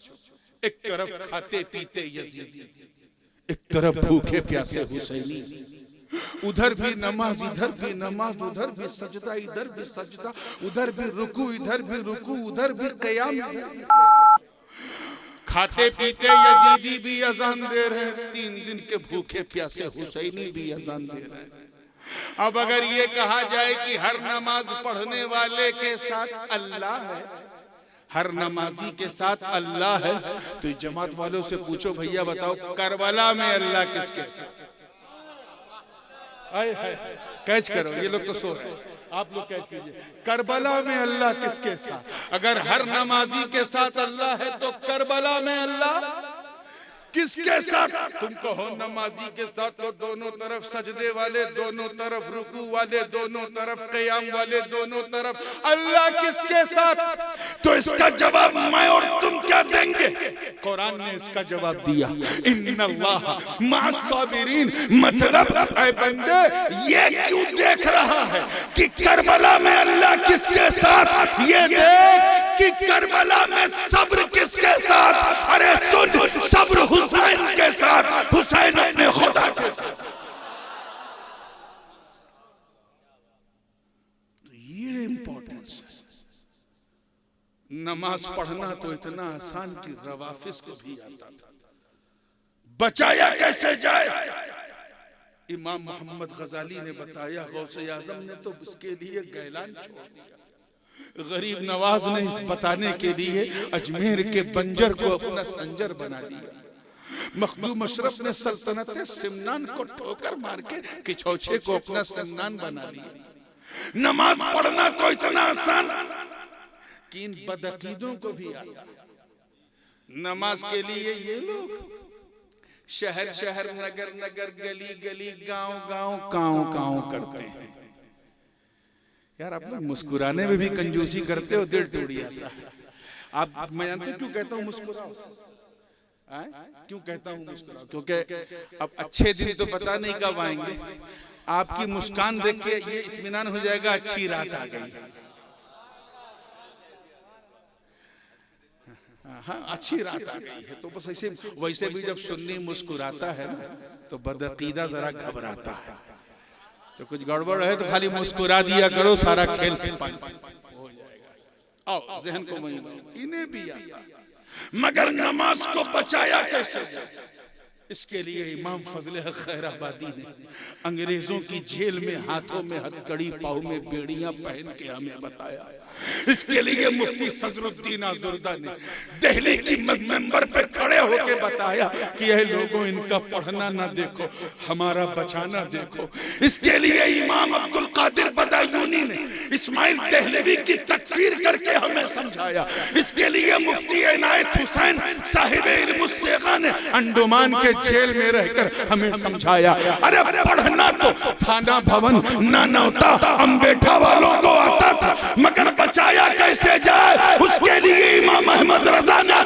[SPEAKER 1] एक तरफ खाते पीते यजीदी, एक तरफ भूखे प्यासे हुसैनी, उधर भी नमाज, इधर भी नमाज, उधर भी सजदा, इधर भी सजदा, उधर भी रुकू, इधर भी रुकू, उधर भी क़याम। खाते पीते यजीदी भी अजान दे रहे हैं, 3 दिन के भूखे प्यासे हुसैनी भी अजान दे रहे हैं। अब अगर ये कहा जाए कि हर नमाज पढ़ने वाले के साथ अल्लाह है, हर नमाजी के साथ अल्लाह है, तो जमात वालों से पूछो, भैया बताओ करबला में अल्लाह किसके साथ? कैच करो, ये लोग तो सो रहे हैं, आप लोग कैच कीजिए। करबला में अल्लाह किसके साथ? अगर हर नमाजी के साथ अल्लाह है तो करबला में अल्लाह किसके साथ? तुम कहो नमाजी के साथ तो दोनों तरफ सजदे वाले, दोनों तरफ रुकू वाले, दोनों तरफ क़याम वाले, दोनों तरफ अल्लाह किसके साथ? तो इसका जवाब मैं और तुम क्या देंगे? कुरान ने इसका जवाब दिया, इन्नल्लाह मअस साबिरीन। मतलब ऐ बंदे, ये क्यों देख रहा है कि करबला में अल्लाह किसके साथ? ये देख कि करबला में सब्र किसके साथ? अरे सुन, सब्र हुसैन के साथ, हुसैन अपने खुदा के साथ। तो ये इंपॉर्टेंस है। नमाज पढ़ना तो इतना आसान कि रवाफिज को भी आता था। बचाया कैसे जाए? इमाम मोहम्मद गजाली ने बताया, गौसे आजम ने तो उसके लिए गैलान छोड़ दिया, गरीब नवाज ने इस बताने के लिए अजमेर के बंजर को अपना संजर बना दिया। मखदूम अशरफ ने सल्तनत सिमनान को ठोकर मार के किछौछे को अपना सिमनान बना लिया। नमाज पढ़ना तो इतना आसान कि इन बदअकीदों को भी आता। नमाज के लिए ये लोग शहर शहर, नगर नगर, गली गली, गांव गांव, कांव कांव करते हैं। यार आप लोग मुस्कुराने में भी कंजूसी करते हो, दिल टूट जाता है। आप मैं जानते क्यों कहता हूँ मुस्कुराओ? क्यों कहता हूँ मुस्कुराओ? क्योंकि अब अच्छे दिन तो पता नहीं कब आएंगे। आपकी मुस्कान देख के ये इत्मीनान हो जाएगा अच्छी रात आ गई। हाँ अच्छी रात आ गई है। तो बस ऐसे वैसे भी जब सुन्नी मुस्कुराता है ना तो बदअकीदा जरा घबराता है। तो कुछ गड़बड़ है तो खाली मुस्कुरा दिया करो, सारा खेल हो जाएगा। आओ जहन को वही, इन्हें भी आता। मगर नमाज को बचाया कैसे? इसके लिए इमाम फजल हक खैराबादी ने अंग्रेजों की जेल में हाथों में हथकड़ी, पाँव में बेड़ियां पहन के हमें बताया। इसके लिए मुफ्ती सदरुद्दीन आजुर्दा ने दिल्ली की मंबर पे खड़े होके बताया कि ये लोगों इनका पढ़ना ना देखो, हमारा बचाना देखो। इसके लिए इमाम अब्दुल कादिर बदायूनी ने इस्माइल दहलवी की तकफीर करके हमें समझाया। इसके लिए मुफ्ती इनायत हुसैन साहिब इल्मुस्सेगा ने अंडमान के जेल में रहकर हमें समझाया। अरे पढ़ना तो थाना भवन नानौता अम्बेठा वालों को आता था, मगर बचाया कैसे जाए उसके लिए इमाम अहमद रजा ने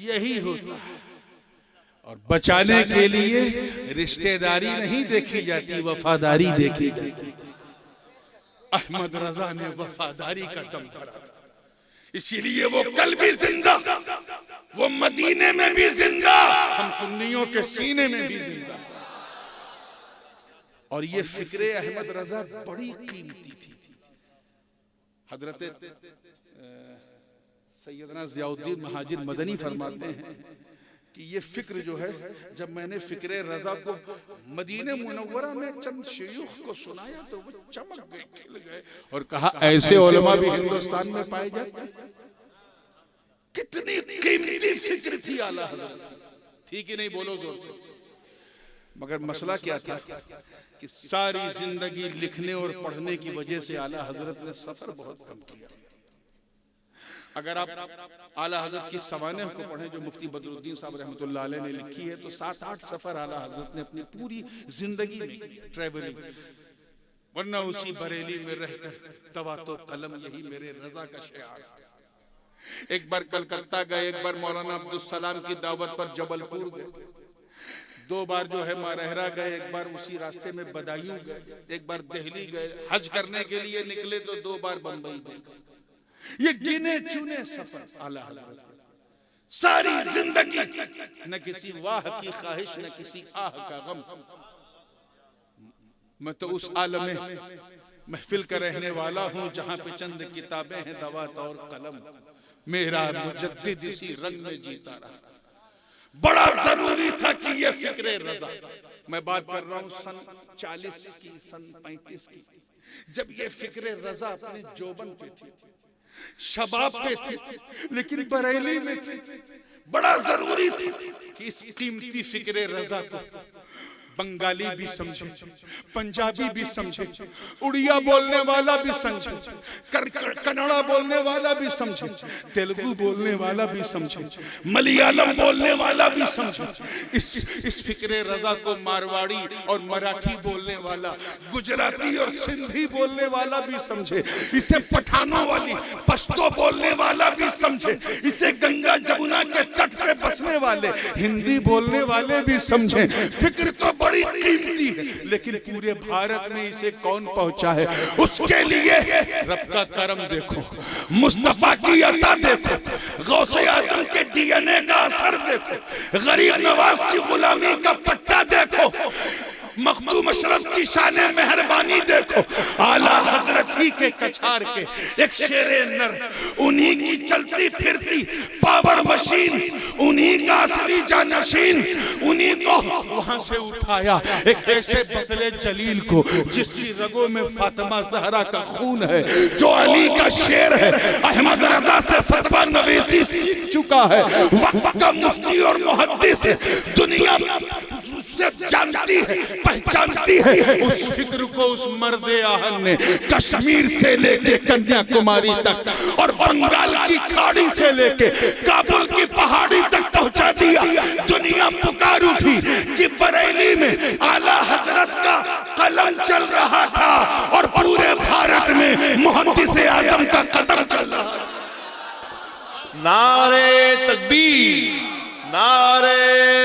[SPEAKER 1] यही होता है। और बचाने के लिए रिश्तेदारी नहीं देखी जाती, वफादारी देखी जाती। अहमद रजा ने वफादारी का दम भरा था, इसीलिए वो कल भी जिंदा, वो मदीने में भी जिंदा, हम सुन्नियों के सीने में भी जिंदा। और ये फिक्रे अहमद रजा बड़ी कीमती थी। हजरत सैयदना ज़ियाउद्दीन महाजिर मदनी फरमाते हैं कि ये फिक्र जो है, जब मैंने फिक्रे रजा को मदीने मुनव्वरा में चंद शयूख को सुनाया तो वो चमक गए, खिल गए और कहा ऐसे उलमा भी हिंदुस्तान में पाए जाते। कितनी कीमती फिक्र थी आला हज़रत, थी कि नहीं? बोलो जोर से। मगर मसला क्या था कि सारी जिंदगी लिखने और पढ़ने की वजह से आला हज़रत ने सफर बहुत कम किया। अगर आप आला हज़रत की सवाने को पढ़ें जो मुफ्ती बदरुद्दीन साहब रहमतुल्लाह अलैह ने लिखी है, तो 7-8 सफर आला हज़रत ने अपनी पूरी जिंदगी में ट्रैवलिंग, वरना उसी बरेली में रहकर दवा तो कलम यही मेरे रजा का शिआर। एक बार कलकत्ता गए, एक बार मौलाना अब्दुल सलाम की दावत पर जबलपुर गए, 2 बार जो है मारहरा गए, एक बार उसी रास्ते में बदायूं गए, एक बार दिल्ली गए। हज करने के लिए निकले तो 2 बार बंबई गए। ये गिने चुने सफर आला हज़रत, सारी जिंदगी न किसी वाह की ख्वाहिश न किसी आह का गम। मैं तो उस आलम में महफिल का रहने वाला हूँ जहाँ पे चंद किताबें हैं, दवात और कलम, मेरा मुजद्दिद इसी रंग में जीता रहा। बड़ा जरूरी था कि ये फिक्रे रजा, मैं बात कर रहा हूँ सन 40 की, सन 35 की, जब ये फिक्रे रजा अपने जोबन पे थी, शबाब पे थी, लेकिन बरेली में थी। बड़ा जरूरी था कि इस कीमती फिक्रे रजा को बंगाली भी समझे, पंजाबी भी समझे, उड़िया बोलने वाला भी समझे, कन्नड़ा बोलने वाला भी समझे, तेलुगु बोलने वाला भी समझे, मलयालम बोलने वाला भी समझे। इस फिक्रे रजा को मारवाड़ी और मराठी बोलने वाला, गुजराती और सिंधी बोलने वाला भी समझे, इसे पठानों वाली पश्तो बोलने वाला भी समझे, इसे गंगा जमुना के तट पे बसने वाले हिंदी बोलने वाले भी समझे। फिक्र तो बड़ी कीमती है, लेकिन पूरे भारत में इसे कौन पहुंचा है? उसके लिए रब का करम देखो, मुस्तफा की अता देखो, गौसे आजम के डीएनए का असर देखो, गरीब नवाज की गुलामी का पट्टा देखो, मखदूम अशरफ की शान मेहरबानी देखो, आला हजरत ही के कछार के एक शेरे नर, उन्हीं की चलती फिरती पावर मशीन, उन्हीं का असली जानशीन, उन्हीं को वहां से उठाया एक ऐसे बदले जलील को जिसकी रगों में फातिमा ज़हरा का खून है, जो अली का शेर है, अहमद रजा से फतवा नवीसी सीख चुका है, वक्त का मुफ्ती और मुहद्दिस है, दुनिया उससे जानती है, पहचानती है। उस फिक्र को उस मर्दे आहन ने कश्मीर से लेके कन्याकुमारी तक और बंगाल की खाड़ी से लेके काबुल की पहाड़ी तक पहुंचा दिया। दुनिया पुकार उठी कि बरेली में आला हजरत का कलम चल रहा था और पूरे भारत में मुहद्दिस आजम का कदम चल रहा था।
[SPEAKER 3] नारे तकबीर, नारे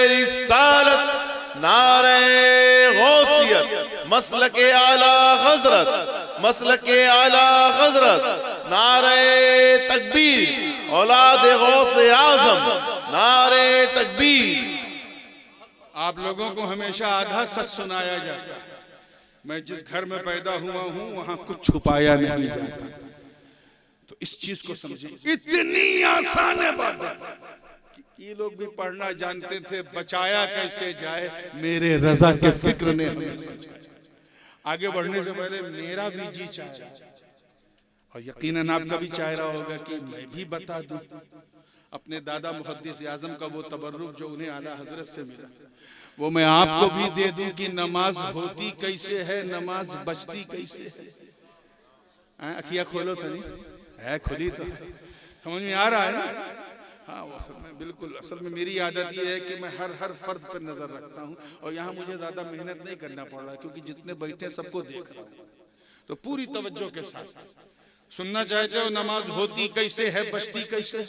[SPEAKER 3] रिसालत, नारे गौसियत, मसलके आला हजरत, मसलके आला हजरत, नारे तकबीर, औलाद गौसे आजम, नारे तकबीर।
[SPEAKER 1] आप लोगों को हमेशा आधा सच सुनाया जाता है। मैं जिस घर में पैदा हुआ हूं वहां कुछ छुपाया नहीं जाता, तो इस चीज को समझिए। इतनी आसान है बात, ये लोग भी पढ़ना जानते थे, बचाया कैसे जाए, मेरे रजा के फिक्र ने हमें समझाया। आगे बढ़ने से पहले मेरा भी जी चाहे, और यकीनन आपका भी चाह रहा होगा कि मैं भी बता दूं अपने दादा मुहद्दिस आजम का वो तबर्रुक जो उन्हें आला हजरत से मिला, वो मैं आपको भी दे दूं कि नमाज होती कैसे है, नमाज बचती कैसे है। अखियां खोलो तो नहीं है, खुली तो समझ में आ रहा है ना? हाँ, वो असल में बिल्कुल, असल में मेरी आदत ये है कि मैं हर फर्द पर नजर रखता हूँ, और यहाँ मुझे ज्यादा मेहनत नहीं करना पड़ रहा, क्योंकि जितने बैठे सबको देख रहा हूँ, तो पूरी तवज्जो के साथ सुनना चाहते हो। नमाज होती कैसे है, बचती कैसे है?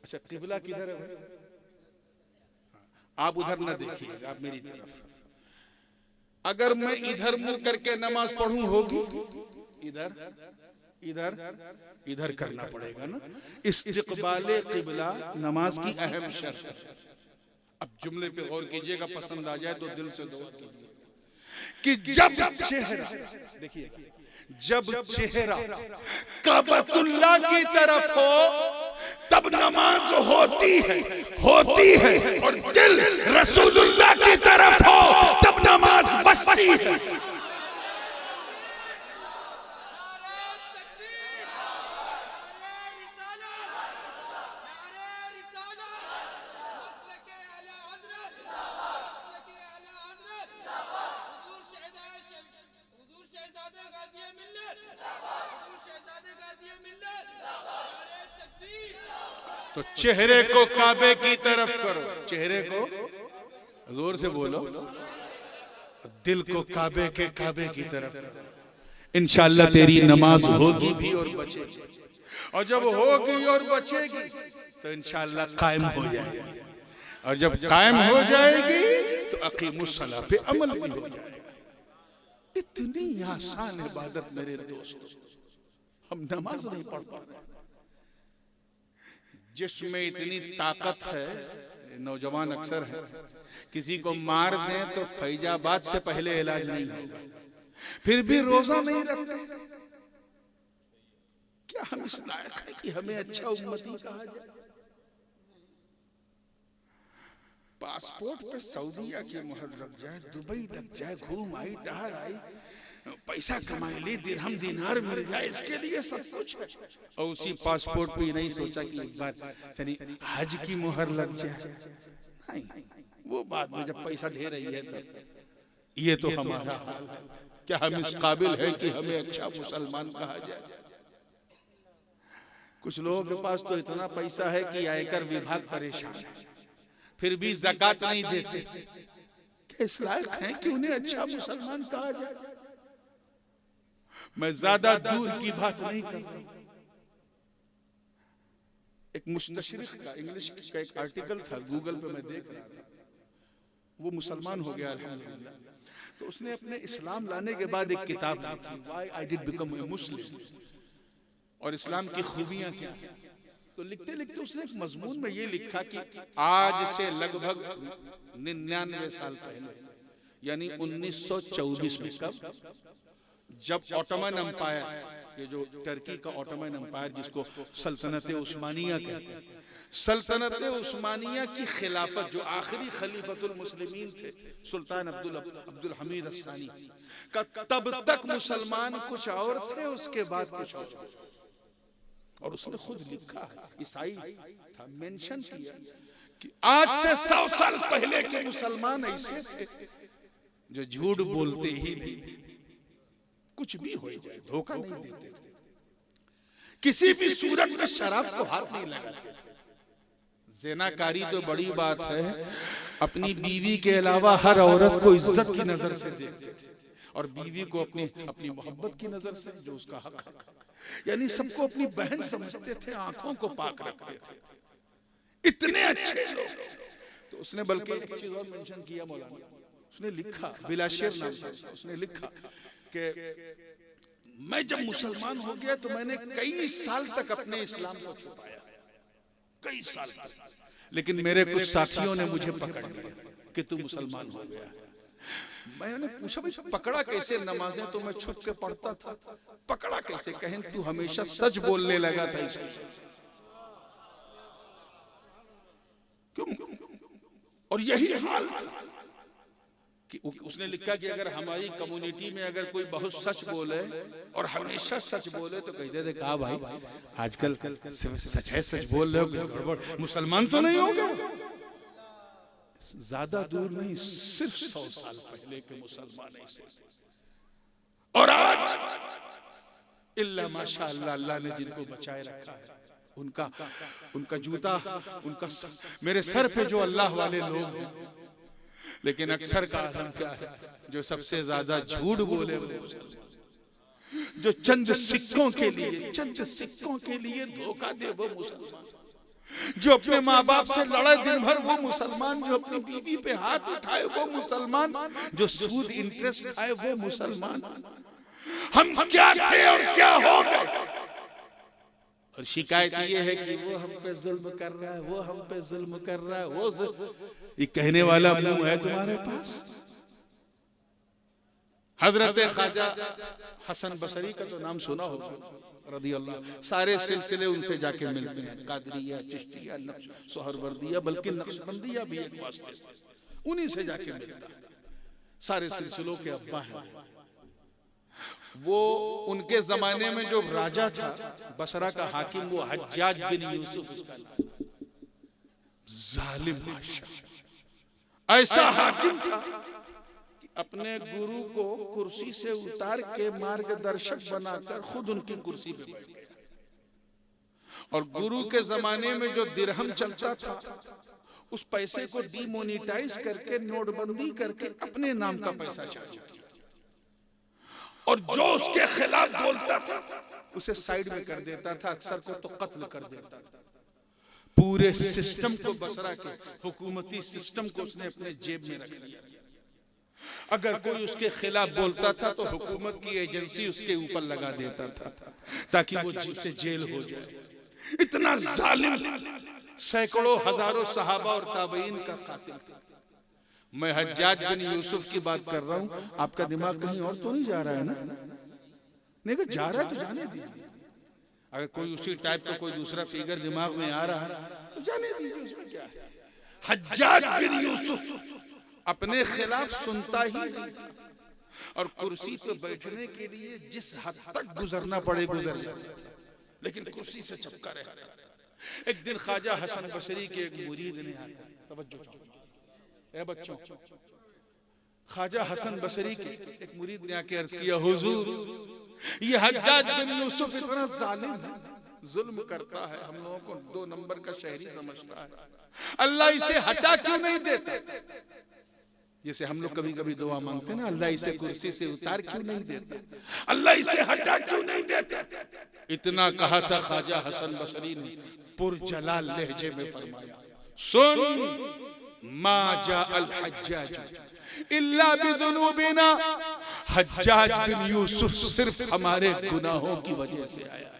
[SPEAKER 1] अच्छा, किबला किधर है? आप उधर न देखिएगा, आप मेरी तरफ। अगर मैं इधर मुंह करके नमाज पढ़ूं, होगी इधर इधर इधर करना पड़ेगा ना। इस्तिक़बाले क़िबला नमाज की अहम शर्त है। अब जुमले पे गौर कीजिएगा, पसंद आ जाए तो दिल से दुआ कीजिए कि जब चेहरा, देखिए, जब चेहरा काबतुल्लाह की तरफ हो तब नमाज होती है, और दिल रसूलुल्लाह की तरफ हो तब नमाज बचती है। तो चेहरे को काबे की तरफ करो, चेहरे को जोर से बोलो, दिल को काबे की तरफ करो। इंशाअल्लाह तेरी नमाज होगी भी और बचेगी, और जब होगी और बचेगी तो इंशाअल्लाह कायम हो जाएगी, और जब कायम हो जाएगी तो अकीमुस्सलाह पे अमल भी हो जाएगा। इतनी आसान इबादत मेरे दोस्तों, हम नमाज नहीं पढ़ पा रहे। जिसमें इतनी ताकत है, नौजवान अक्सर है, किसी को मार दें तो फैजाबाद से पहले इलाज नहीं होगा, फिर भी रोजा नहीं रखते। क्या हम इस लायक है कि हमें अच्छा उम्मती कहा जाए? पासपोर्ट पे सऊदीया की मुहर लग जाए, दुबई लग जाए, घूम आई, टहर आई, पैसा कमा ली, दिरहम दिनार मिल जाए, इसके लिए सब कुछ है। और उसी पासपोर्ट पे नहीं सोचा कि एक बार हज की मुहर लग जाए। नहीं, वो बाद में जब पैसा ढेर रही है तो ये तो हमारा हाल है। क्या हम इस काबिल है कि हमें अच्छा मुसलमान कहा जाए? कुछ लोगों के पास तो इतना पैसा है कि आयकर विभाग परेशान है, फिर भी ज़कात नहीं देते। क्या इस लायक हैं कि उन्हें अच्छा मुसलमान कहा जाए? मैं ज्यादा दूर की बात नहीं कर रहा। एक मुस्तशरिक का इंग्लिश का एक आर्टिकल था, गूगल पे मैं देख रहा था। वो मुसलमान हो गया अल्हम्दुलिल्लाह। तो उसने अपने इस्लाम लाने के बाद एक किताब लिखी, why I did become a Muslim, और इस्लाम की खूबियां क्या। तो लिखते लिखते उसने एक मजमून में ये लिखा कि आज से लगभग 99 साल पहले, यानी 1924 में, कब, जब ऑटोमन एम्पायर, ये जो टर्की का ऑटोमन एम्पायर जिसको सल्तनत उस्मानिया कहते हैं, सल्तनत उस्मानिया की खिलाफत, जो आखिरी खलीफतुल मुस्लिमीन थे सुल्तान अब्दुल हमीद अस्सानी का, तब तक मुसलमान कुछ और थे, उसके बाद कुछ और। और उसने खुद लिखा, ईसाई था, मेंशन किया कि आज से 100 साल पहले के मुसलमान ऐसे थे जो झूठ बोलते ही नहीं, कुछ भी हो जाए धोखा नहीं देते थे, किसी भी सूरत में शराब को हाथ नहीं लगाते थे। ज़िनाकारी तो बड़ी बात है, अपनी बीवी के अलावा हर औरत को इज्जत की नजर से देखते थे, और बीवी को अपनी मोहब्बत की नजर से, जो उसका हक है, यानी सबको अपनी बहन समझते थे, आंखों को पाक रखते थे, इतने अच्छे लोग। तो उसने बल्कि एक चीज और मेंशन किया मौलाना, उसने लिखा, बिलाशेर नाम से उसने लिखा कि मैं जब मुसलमान हो गया तो मैंने कई साल तक अपने इस्लाम को छुपाया, कई साल तक, लेकिन मेरे कुछ साथियों ने मुझे पकड़ लिया कि तू मुसलमान हो गया। मैंने पूछा, भाई पकड़ा कैसे? नमाजें तो मैं छुप के पढ़ता था, पकड़ा कैसे? कहें तू हमेशा सच बोलने लगा था। क्यों? और यही हाल था कि उसने लिखा कि अगर हमारी कम्युनिटी में अगर कोई बहुत सच बोले और हमेशा सच बोले तो कहते थे, कहा भाई आजकल सच है, सच बोल रहे हो, गड़बड़, मुसलमान तो नहीं होगा। ज्यादा दूर नहीं, सिर्फ 100 साल पहले के मुसलमान ऐसे, और आज इल्ला माशाअल्लाह, अल्लाह ने जिनको बचाए रखा है, उनका जूता, मेरे सर पे जो अल्लाह वाले लोग हैं, लेकिन अक्सर का आदम क्या है, जो सबसे ज्यादा झूठ बोले, जो चंद सिक्कों के लिए धोखा दे वो मुसलमान, जो अपने माँ बाप से लड़े दिन भर वो मुसलमान, जो अपनी बीवी पे हाथ उठाए वो मुसलमान, जो सूद इंटरेस्ट खाए वो मुसलमान। हम क्या थे और क्या हो गए? और शिकायत ये है कि वो हम पे जुल्म कर रहा है, वो हम पे जुल्म कर रहा है, वो ये कहने वाला मुंह है तुम्हारे पास। हजरत ख्वाजा हसन बसरी का तो नाम सुना हो, रदी अल्लाह, सारे सिलसिले उनसे जाके मिलते हैं, कादरिया, चिश्तिया, सोहरवर्दिया, बल्कि नक्शबंदिया भी एक वास्ते से, उन्हीं से जाके मिलता है। सारे सिलसिलों के अब्बा हैं वो। उनके जमाने में जो राजा था बसरा का हाकिम, वो हज्जाज बिन यूसुफ उसका नाम, जालिम बादशाह, ऐसा हाकिम था कि अपने गुरु को कुर्सी से उतार के मार्गदर्शक बनाकर खुद उनकी कुर्सी पे बैठ गया। और गुरु के जमाने में जो दिरहम चलता था, उस पैसे को डीमोनेटाइज करके, नोटबंदी करके अपने नाम का पैसा चार्ज किया, और जो उसके खिलाफ बोलता था उसे साइड में कर देता था, अक्सर को तो कत्ल कर देता था। पूरे सिस्टम को, बसरा के हुकूमती सिस्टम को उसने अपने जेब में रख लिया। अगर कोई उसके खिलाफ बोलता था तो हुकूमत की एजेंसी उसके ऊपर लगा देता था ताकि वो उसे जेल हो जाए। इतना जालिम था, सैकड़ों हजारों सहाबा और ताबईन का कातिल था। मैं हज्जाज बिन यूसुफ की बात कर रहा हूं, आपका दिमाग कहीं और तो नहीं जा रहा है ना? नहीं, अगर जा रहा है तो जाने दीजिए। अगर कोई उसी टाइप का कोई दूसरा फिगर दिमाग में आ रहा है तो जाने दीजिए, उसमें क्या है। हज्जाज बिन यूसुफ अपने खिलाफ सुनता ही नहीं था, और कुर्सी पर बैठने के लिए जिस हद तक गुजरना पड़े गुजर जाता, लेकिन कुर्सी से चिपका रहता। एक दिन ख्वाजा हसन बसरी के एक मुरीद ने आया, तवज्जो ए बच्चों, ख्वाजा हसन बसरी के एक मुरीद ने आके अर्ज किया, हुजूर ये हज्जाज बिन यूसुफ इतना जालिम है, जुल्म करता है, हम लोगों को 2 नंबर का शहरी समझता है, अल्लाह इसे हटा क्यों नहीं देता? जैसे हम लोग कभी कभी दुआ मांगते ना, अल्लाह इसे कुर्सी से उतार क्यों नहीं देता, अल्लाह इसे हटा क्यों नहीं देता? इतना कहा था ख्वाजा हसन बसरी ने पुरजलाल लहजे में फरमाया, सुन मा जाअल हज्जाज इल्ला बिदुनूबिना, हज्जाज बिन यूसुफ सिर्फ हमारे गुनाहों की वजह से आया।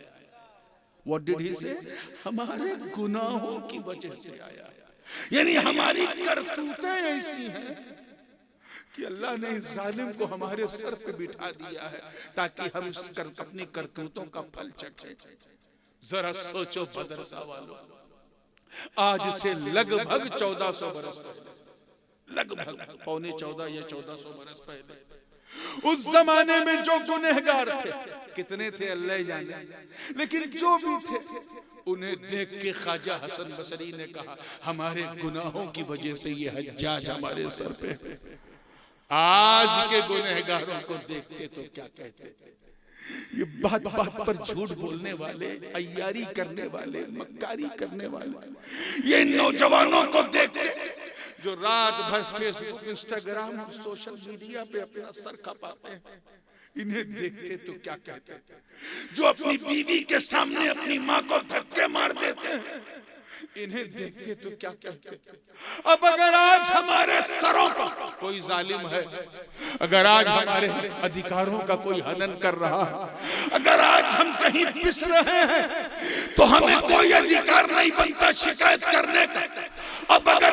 [SPEAKER 1] What did he say? हमारे गुनाहों की वजह से आया। यानी हमारी करतूतें ऐसी हैं कि अल्लाह ने इस जालिम को हमारे सर पे बिठा दिया है ताकि हम अपनी करतूतों का फल चखें। जरा सोचो मदरसा वालों, आज से लगभग 1400 बरस पहले, लगभग पौने 14 या 1400 बरस पहले, उस जमाने में जो गुनहगार थे, कितने थे अल्लाह जाने, लेकिन जो भी थे उन्हें देख के ख्वाजा हसन बसरी ने कहा हमारे गुनाहों की वजह से ये हज्जाज हमारे सर पे है। आज के गुनहगारों को देखते तो क्या कहते? ये बात बात पर झूठ बोलने वाले, अय्यारी करने वाले, मक्कारी करने वाले, ये नौजवानों को देखते जो रात भर फेसबुक, इंस्टाग्राम, सोशल मीडिया पे अपना सर खपाते हैं, इन्हें देखते तो क्या कहते? जो अपनी बीवी के सामने अपनी माँ को धक्के मार देते हैं, इन्हें देखते तो क्या कहते? अब अगर आज हमारे सरों पर कोई जालिम है, अगर आज हमारे अधिकारों का कोई हनन कर रहा है, अगर आज हम कहीं पिस रहे हैं, तो हमें कोई अधिकार नहीं बनता शिकायत करने का। अब अगर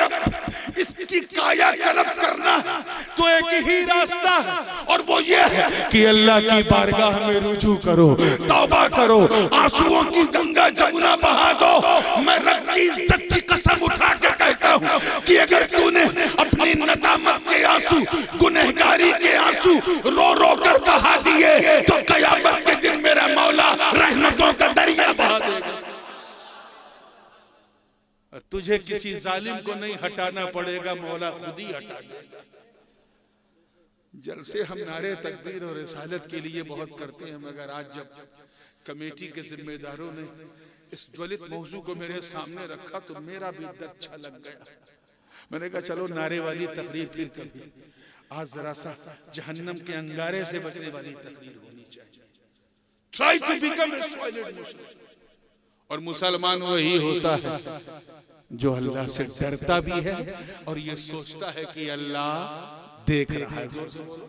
[SPEAKER 1] इसकी काया कलप करना है तो एक ही रास्ता है, और वो ये है कि अल्लाह की बारगाह में रुजू करो, तौबा करो, आंसुओं की गंगा जमुना बहा दो। मैं रब की इज्जत की कसम उठा के कहता हूँ कि अगर तूने अपनी नदामत के आंसू, गुनहगारी के आंसू रो रो कर बहा दिए, तो कयामत के दिन मेरा मौला रहमतों का दरिया बहा देगा। तुझे किसी जालिम को नहीं हटाना पड़ेगा, मौला खुद ही हटा देगा। जलसे हम नारे तकबीर और रिसालत के लिए बहुत करते हैं, मगर आज जब कमेटी के जिम्मेदारों ने इस ज्वलित मौजू को मेरे सामने रखा तो मेरा भी दर्द छलक गया। मैंने कहा चलो नारे वाली तकरीर फिर कभी, आज जरा सा जहन्नम के अंगारे से बचने वाली तकरीर होनी चाहिए। Try to become a solid Muslim. और मुसलमान वही होता है जो अल्लाह से डरता भी है और ये सोचता है कि अल्लाह देख रहा है। जोर से बोलो,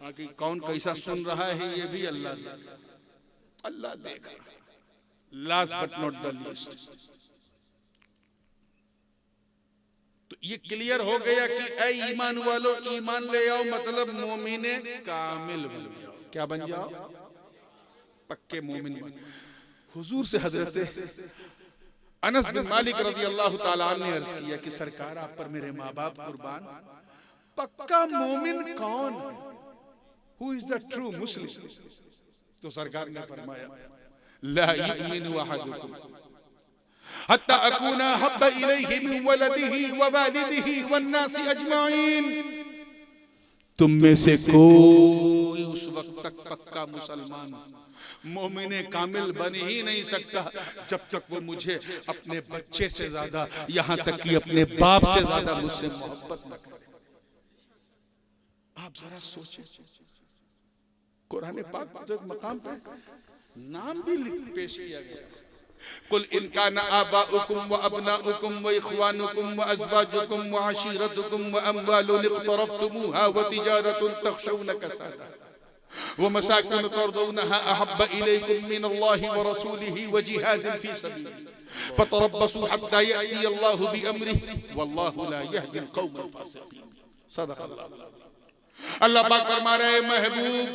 [SPEAKER 1] हाँ, कि कौन कैसा सुन रहा है ये भी अल्लाह देख रहा है, अल्लाह देख रहा है। Last but not the least, तो ये क्लियर हो गया कि ऐ ईमान वालों ईमान ले आओ, मतलब मोमिने कामिल बन जाओ। क्या बन जाओ? पक्के मोमिन बन। हुजूर से हजरत अनस बिन मालिक रज़ी अल्लाह ताला अन्हु ने अर्ज किया कि सरकार आप पर मेरे माँ बाप कुर्बान, पक्का मोमिन कौन? हु इज द ट्रू मुस्लिम? तो सरकार ने फरमाया ला युमिनु अहदुकुम हत्ता अकूना हब्बा इलैहि मिन वलदिही व वालिदिही वन नासी अजमाइन। तुम में से कोई उस वक्त तक पक्का मुसलमान मोमिने कामिल बन ही नहीं सकता जब तक वो मुझे अपने बच्चे से ज्यादा, यहाँ तक कि अपने बाप से ज्यादा मुझसे मोहब्बत न करे। आप जरा सोचें, कुरान पाक तो एक मकाम पे नाम भी पेश किया गया, कुल इन काना आबाउकुम व अबनाउकुम व इख्वानुकुम व अज़वाजुकुम व अशीरतुकुम व अम्वालुन इक़्तरफ़्तुमूहा व तिजारतुन तख़शौना कसादा व मसाकिन तर्दौनहा अहब्ब इलैकुम मिनल्लाहि व रसूलिही व जिहादिन फी सबीलिही फतरब्बसू हत्ता यअती अल्लाहु बिअम्रिही वल्लाहु ला यहदिल क़ौमल फ़ासिक़ीन। सदक़ अल्लाह। अल्लाह पाक फरमा रहे हैं महबूब,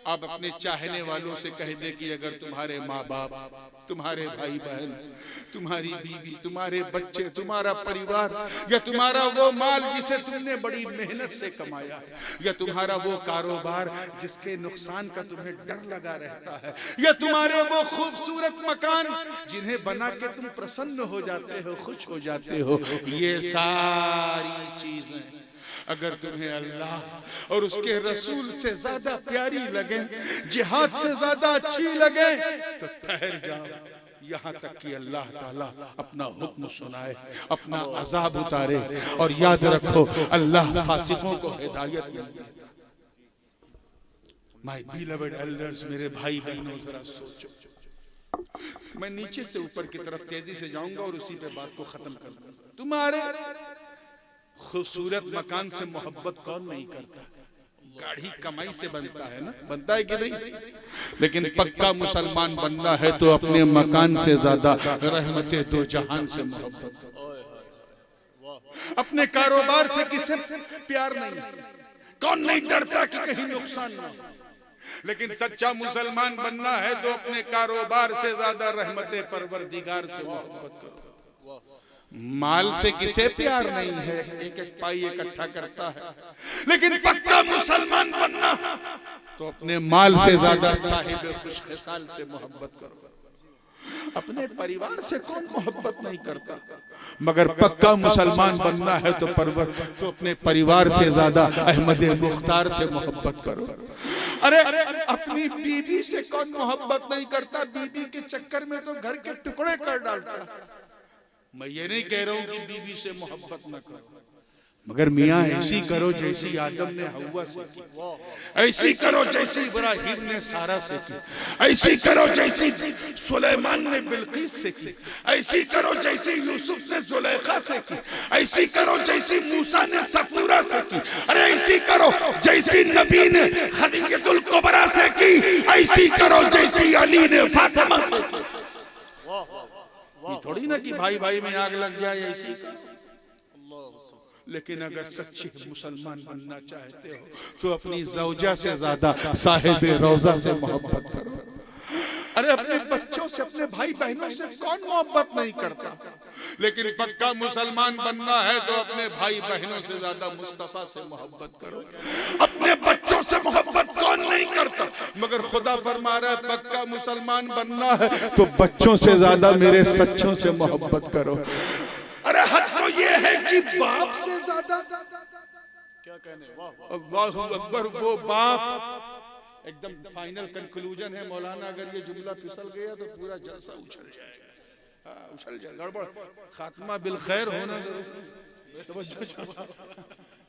[SPEAKER 1] आप अपने चाहने वालों से कह दे कि अगर तुम्हारे माँ बाप, तुम्हारे भाई बहन, तुम्हारी बीवी, तुम्हारे बच्चे, तुम्हारा परिवार, या तुम्हारा वो माल जिसे तुमने बड़ी मेहनत से कमाया, या तुम्हारा वो कारोबार जिसके नुकसान का तुम्हें डर लगा रहता है, या तुम्हारे वो खूबसूरत मकान जिन्हें बना के तुम प्रसन्न हो जाते हो, खुश हो जाते हो, ये सारी चीजें अगर तुम्हें अल्लाह और उसके रसूल से ज्यादा प्यारी लगे, जिहाद से ज्यादा अच्छी लगे, तो ठहर जाओ यहाँ तक कि अल्लाह ताला अपना हुक्म सुनाए, अपना अजाब उतारे। और याद रखो अल्लाह फासिकों को हिदायत नहीं देता। माय बिलवेड एल्डर्स, मेरे भाई बहनों, जरा सोचो। मैं नीचे से ऊपर की तरफ तेजी से जाऊंगा और उसी पे बात को खत्म कर दूंगा। तुम्हारे खूबसूरत मकान से मोहब्बत कौन नहीं करता? गाड़ी कमाई से बनता है ना, बनता है कि नहीं? लेकिन पक्का मुसलमान बनना है तो अपने मकान से ज्यादा रहमते दो जहान से मोहब्बत करो। अपने कारोबार से किसे प्यार नहीं, कौन नहीं डरता कि कहीं नुकसान ना हो। लेकिन सच्चा मुसलमान बनना है तो अपने कारोबार से ज्यादा रहमते परवरदिगार से मोहब्बत करो। माल से किसे प्यार नहीं है, एक एक पाई इकट्ठा करता है। लेकिन पक्का मुसलमान बनना तो अपने माल से ज्यादा साहिब खुशखसाल से मोहब्बत करो। अपने परिवार से कौन मोहब्बत नहीं करता, मगर पक्का मुसलमान बनना है तो अपने परिवार से ज्यादा अहमद मुख्तार से मोहब्बत करो। अरे अपनी बीबी से कौन मोहब्बत नहीं करता? बीबी के चक्कर में तो घर के टुकड़े कर डालता। मैं ये नहीं कह रहा हूं कि बीबी से मोहब्बत न करो, मगर मियाँ ऐसी करो जैसी आदम ने हव्वा से की, ऐसी करो जैसी इब्राहिम ने सारा से की, ऐसी करो जैसी सुलेमान ने बिल्किस से की, ऐसी करो जैसी यूसुफ ने जुलेखा से की, ऐसी करो जैसी मूसा ने सफूरा से की, अरे ऐसी करो जैसी नबी ने खदीजतुल कुबरा से की, ऐसी करो जैसी अली ने फातिमा से की। ये थोड़ी ना कि भाई भाई में आग लग जाए, ऐसी। लेकिन अगर सच्चे मुसलमान बनना चाहते हो तो अपनी ज़ौजा से ज्यादा साहिब रोजा से मोहब्बत करो। अरे अपने बच्चों से, अपने भाई बहनों से कौन मोहब्बत नहीं करता? लेकिन पक्का मुसलमान बनना है तो अपने भाई बहनों से ज्यादा मुस्तफा से मोहब्बत करो। अपने बच्चों से मोहब्बत कौन नहीं करता, मगर खुदा फरमा रहा है पक्का मुसलमान बनना है तो बच्चों से ज्यादा मेरे सच्चों से मोहब्बत करो। अरे हद तो ये है कि बाप से ज्यादा
[SPEAKER 2] क्या कहने,
[SPEAKER 1] अल्लाहु अकबर, वो बाप एकदम फाइनल कंक्लूजन है मौलाना। अगर ये जुमला फिसल गया तो पूरा जलसा उछल जाए, उछल जाए, गड़बड़, खात्मा बिल खैर होना जरूरी।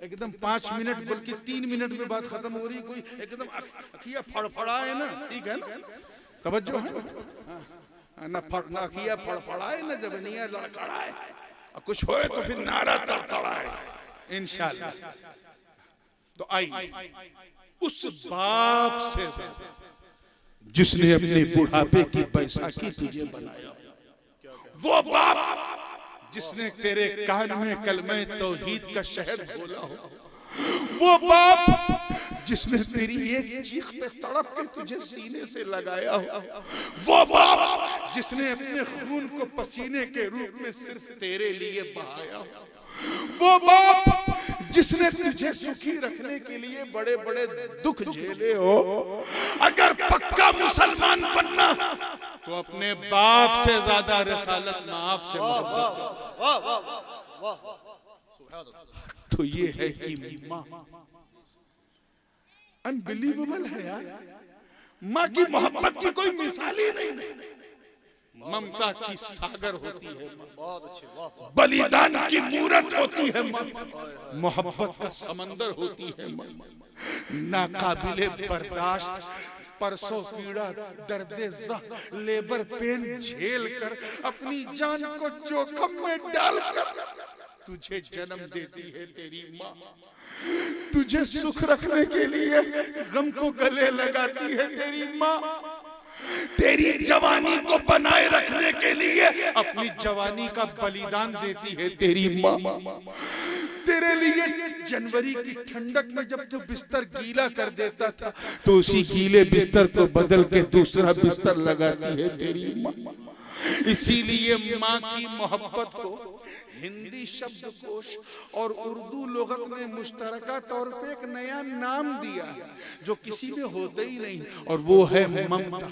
[SPEAKER 1] एकदम 5 मिनट बल्कि 3 मिनट में बात खत्म हो रही, कोई एकदम अखिया फड़फड़ाए ना, ठीक है ना, तवज्जो है ना, अखिया फड़फड़ाए ना, जबनिया लड़खड़ाए, कुछ होए तो फिर नारा तड़तड़ाए इंशाअल्लाह। तो आई उस बाप से जिसने अपने बुढ़ापे की बैसाखी तुझे बनाया, वो बाप जिसने तेरे कान में कलमे तौहीद का शहद बोला हो, वो बाप जिसने तेरी एक चीख पे तड़प के तुझे सीने से लगाया हो, वो बाप जिसने अपने खून को पसीने के रूप में सिर्फ तेरे लिए बहाया हो, वो बाप जिसने तुझे सुखी रखने के लिए बड़े बड़े दुख झेले हो। अगर पक्का मुसलमान बनना तो अपने बाप से ज्यादा रिसालत माँ से मोहब्बत। तो ये है कि माँ अनबिलीवेबल है यार, माँ की मोहब्बत की कोई मिसाल ही नहीं। ममता की सागर होती है,
[SPEAKER 2] बहुत अच्छे,
[SPEAKER 1] बलिदान की मूरत होती है, मोहब्बत का समंदर होती है, नाकाबिले बर्दाश्त, परसों पीड़ा, दर्दे लेबर पेन झेल कर, अपनी जान को जोखिम में डालकर तुझे जन्म देती है तेरी माँ। तुझे सुख रखने के लिए गम को गले लगाती है तेरी माँ। तेरी जवानी को बनाए रखने के लिए अपनी जवानी का बलिदान देती है तेरी माँ। तेरे लिए जनवरी की ठंडक में जब तू बिस्तर गीला कर देता था तो उसी गीले बिस्तर को बदल के दूसरा बिस्तर लगाती है तेरी माँ। इसीलिए माँ की मोहब्बत को हिंदी शब्दकोश और उर्दू लुगत ने मुश्तरका तौर पे एक नया नाम दिया जो किसी में होता ही नहीं, और वो है ममता।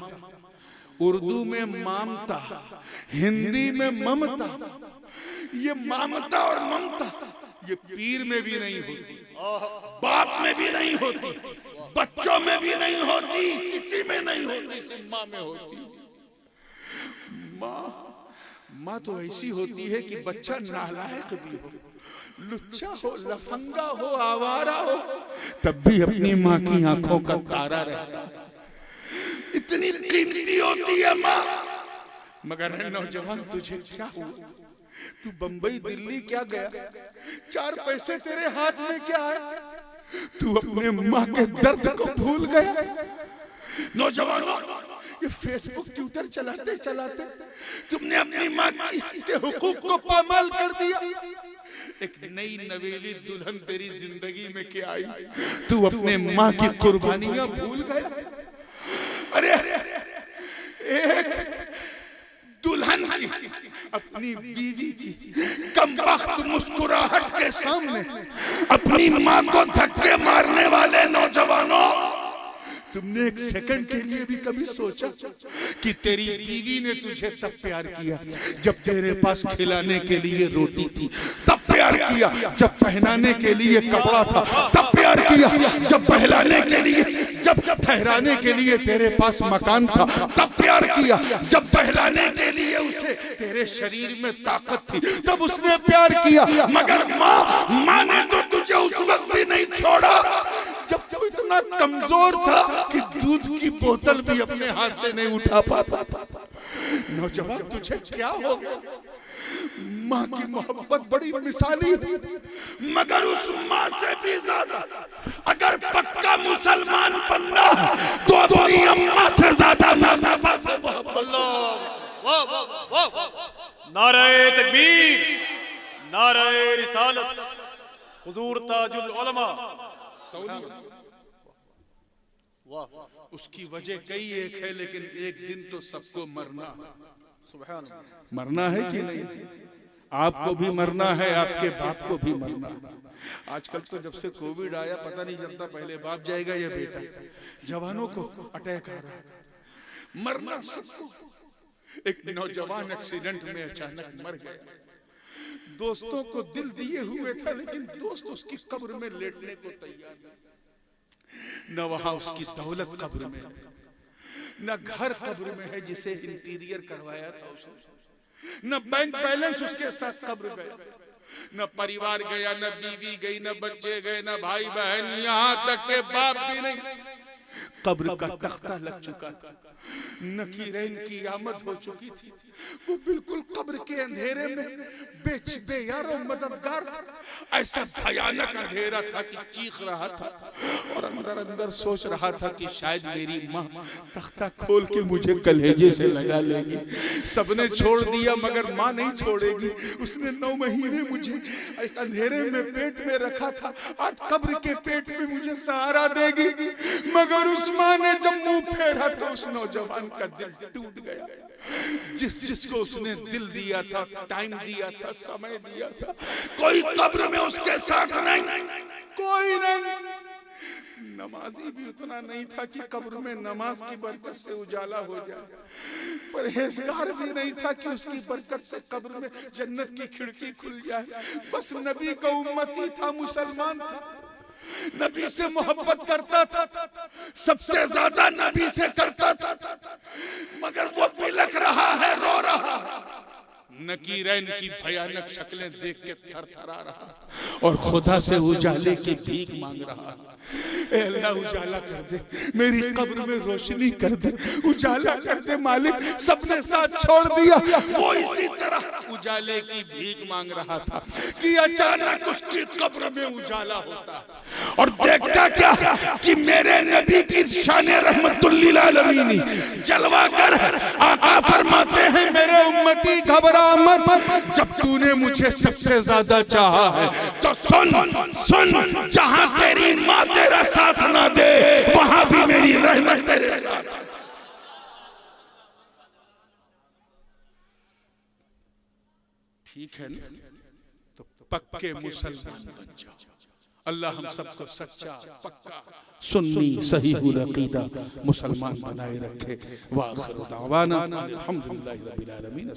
[SPEAKER 1] उर्दू में मामता, हिंदी में ममता। ये मामता और ममता ये पीर में भी नहीं होती, बाप में भी नहीं होती, बच्चों में भी नहीं होती, किसी में नहीं होती, सिर्फ माँ में होती। माँ तो ऐसी होती है कि बच्चा नालायक भी हो, लुच्चा हो, लफंगा हो, आवारा हो, तब भी अपनी माँ की आंखों का तारा रहता है। इतनी कीमती होती है माँ। मगर नौजवान तुझे क्या हुआ? तू बंबई दिल्ली क्या गया, 4 पैसे तेरे हाथ में क्या है, तू अपने माँ के दर्द को भूल गया। नौजवानों, ये फेसबुक ट्विटर चलाते चलाते तुमने अपनी माँ के हुकूक को पामाल कर दिया। एक नई नवेली दुल्हन तेरी जिंदगी में क्या आई, तू अपने माँ की कुर्बानियां भूल गया। अरे एक दुल्हन की, अपनी बीवी की कमबख्त मुस्कुराहट के सामने अपनी माँ को धक्के मारने वाले नौजवानों, तुमने एक सेकंड के लिए भी कभी सोचा कि तेरी बीवी ने तुझे तब प्यार किया जब तेरे पास खिलाने के लिए रोटी थी, तब प्यार किया जब पहनाने के लिए कपड़ा था, तब प्यार किया जब पहलाने के लिए, जब ठहराने के लिए तेरे पास मकान था, तब प्यार किया जब पहलाने के लिए उसे तेरे शरीर में ताकत थी, तब उसने प्यार किया। मगर माँ ने तो तुझे उस वक्त भी नहीं छोड़ा जब तू इतना कमजोर था कि दूध की बोतल भी अपने हाथ से नहीं उठा पाता। नौजवान, तुझे क्या हो गया? माँ की मोहब्बत बड़ी मिसाली थी, मगर उस माँ से भी ज्यादा अगर पक्का मुसलमान बनना तो अपनी अम्मा से ज्यादा मुस्तफा से मोहब्बत।
[SPEAKER 2] नारे तकबीर, नारे रिसालत, हुजूर ताजुल उलमा।
[SPEAKER 1] उसकी वजह कई एक है, लेकिन एक दिन तो सबको मरना, मरना है कि नहीं? आपको भी मरना है, आपके बाप को भी मरना। आजकल तो जब से कोविड आया पता नहीं चलता पहले बाप जाएगा या बेटा। जवानों को अटैक आ रहा है, मरना सबको। एक नौजवान एक्सीडेंट में अचानक मर गया, दोस्तों को दिल दिए हुए था, लेकिन दोस्त उसकी कब्र में लेटने को तैयार न वहां उसकी दौलत कब्र में, न घर कब्र में है जिसे इंटीरियर करवाया था उसने, न बैंक बैलेंस उसके साथ कब्र गया, न परिवार गया, न बीवी गई, न बच्चे गए, न भाई बहन, यहाँ तक के बाप भी नहीं। कब्र का तख्ता लग चुका था, नकीरैन की आमद हो चुकी थी। वो बिल्कुल कब्र के अंधेरे में बेयार और मददगार था। ऐसा भयानक अंधेरा था कि चीख रहा था और अंदर अंदर सोच रहा था कि शायद मेरी माँ तख्ता खोल के मुझे कलेजे से लगा लेगी। सबने छोड़ दिया मगर माँ नहीं छोड़ेगी। उसने 9 महीने मुझे एक अंधेरे में पेट में रखा था, आज कब्र के पेट में मुझे सहारा देगी। मगर उस माँ ने जब मुंह फेरा तो उस नौजवान का दिल टूट गया। जिसको उसने दिल दिया था, टाइम दिया था, समय दिया था, कोई कब्र में उसके साथ नहीं, कोई नहीं। नमाजी भी उतना नहीं था कि कब्र में नमाज की बरकत से उजाला हो जाए, परहेजगार भी नहीं था कि उसकी बरकत से कब्र में जन्नत की खिड़की खुल जाए। बस नबी का उम्मती था, मुसलमान था, नबी से मोहब्बत करता था, सबसे ज्यादा नबी से करता था, मगर वो बिलख रहा है, रो रहा है। नकीरैन की भयानक शक्लें देख के थरथरा रहा और खुदा से उजाले की भीख मांग रहा। ए अल्लाह, उजाला कर दे, मेरी कब्र में रोशनी कर दे, उजाला कर दे मालिक। सबने साथ छोड़ दिया, वो इसी तरह उजाले की भीख मांग रहा था कि अचानक उसकी कब्र में उजाला होता और देखता क्या कि मेरे नबी की शान रहमतुल लिल आलमीन जलवा कर आका फरमाते हैं, मेरे उम्मती घबरा मत, जब तूने मुझे सबसे ज्यादा चाहा है तो सुन, जहां तेरी माँ तेरा साथ ना दे वहां भी मेरी रहमत तेरे साथ। ठीक है ना? तो पक्के मुसलमान बन जाओ। अल्लाह हम सबको सच्चा, पक्का, सुन्नी, सहीहुल अकीदा मुसलमान बनाए रखे। व आखिर दावाना अल्हम्दुलिल्लाहि रब्बिल आलमीन।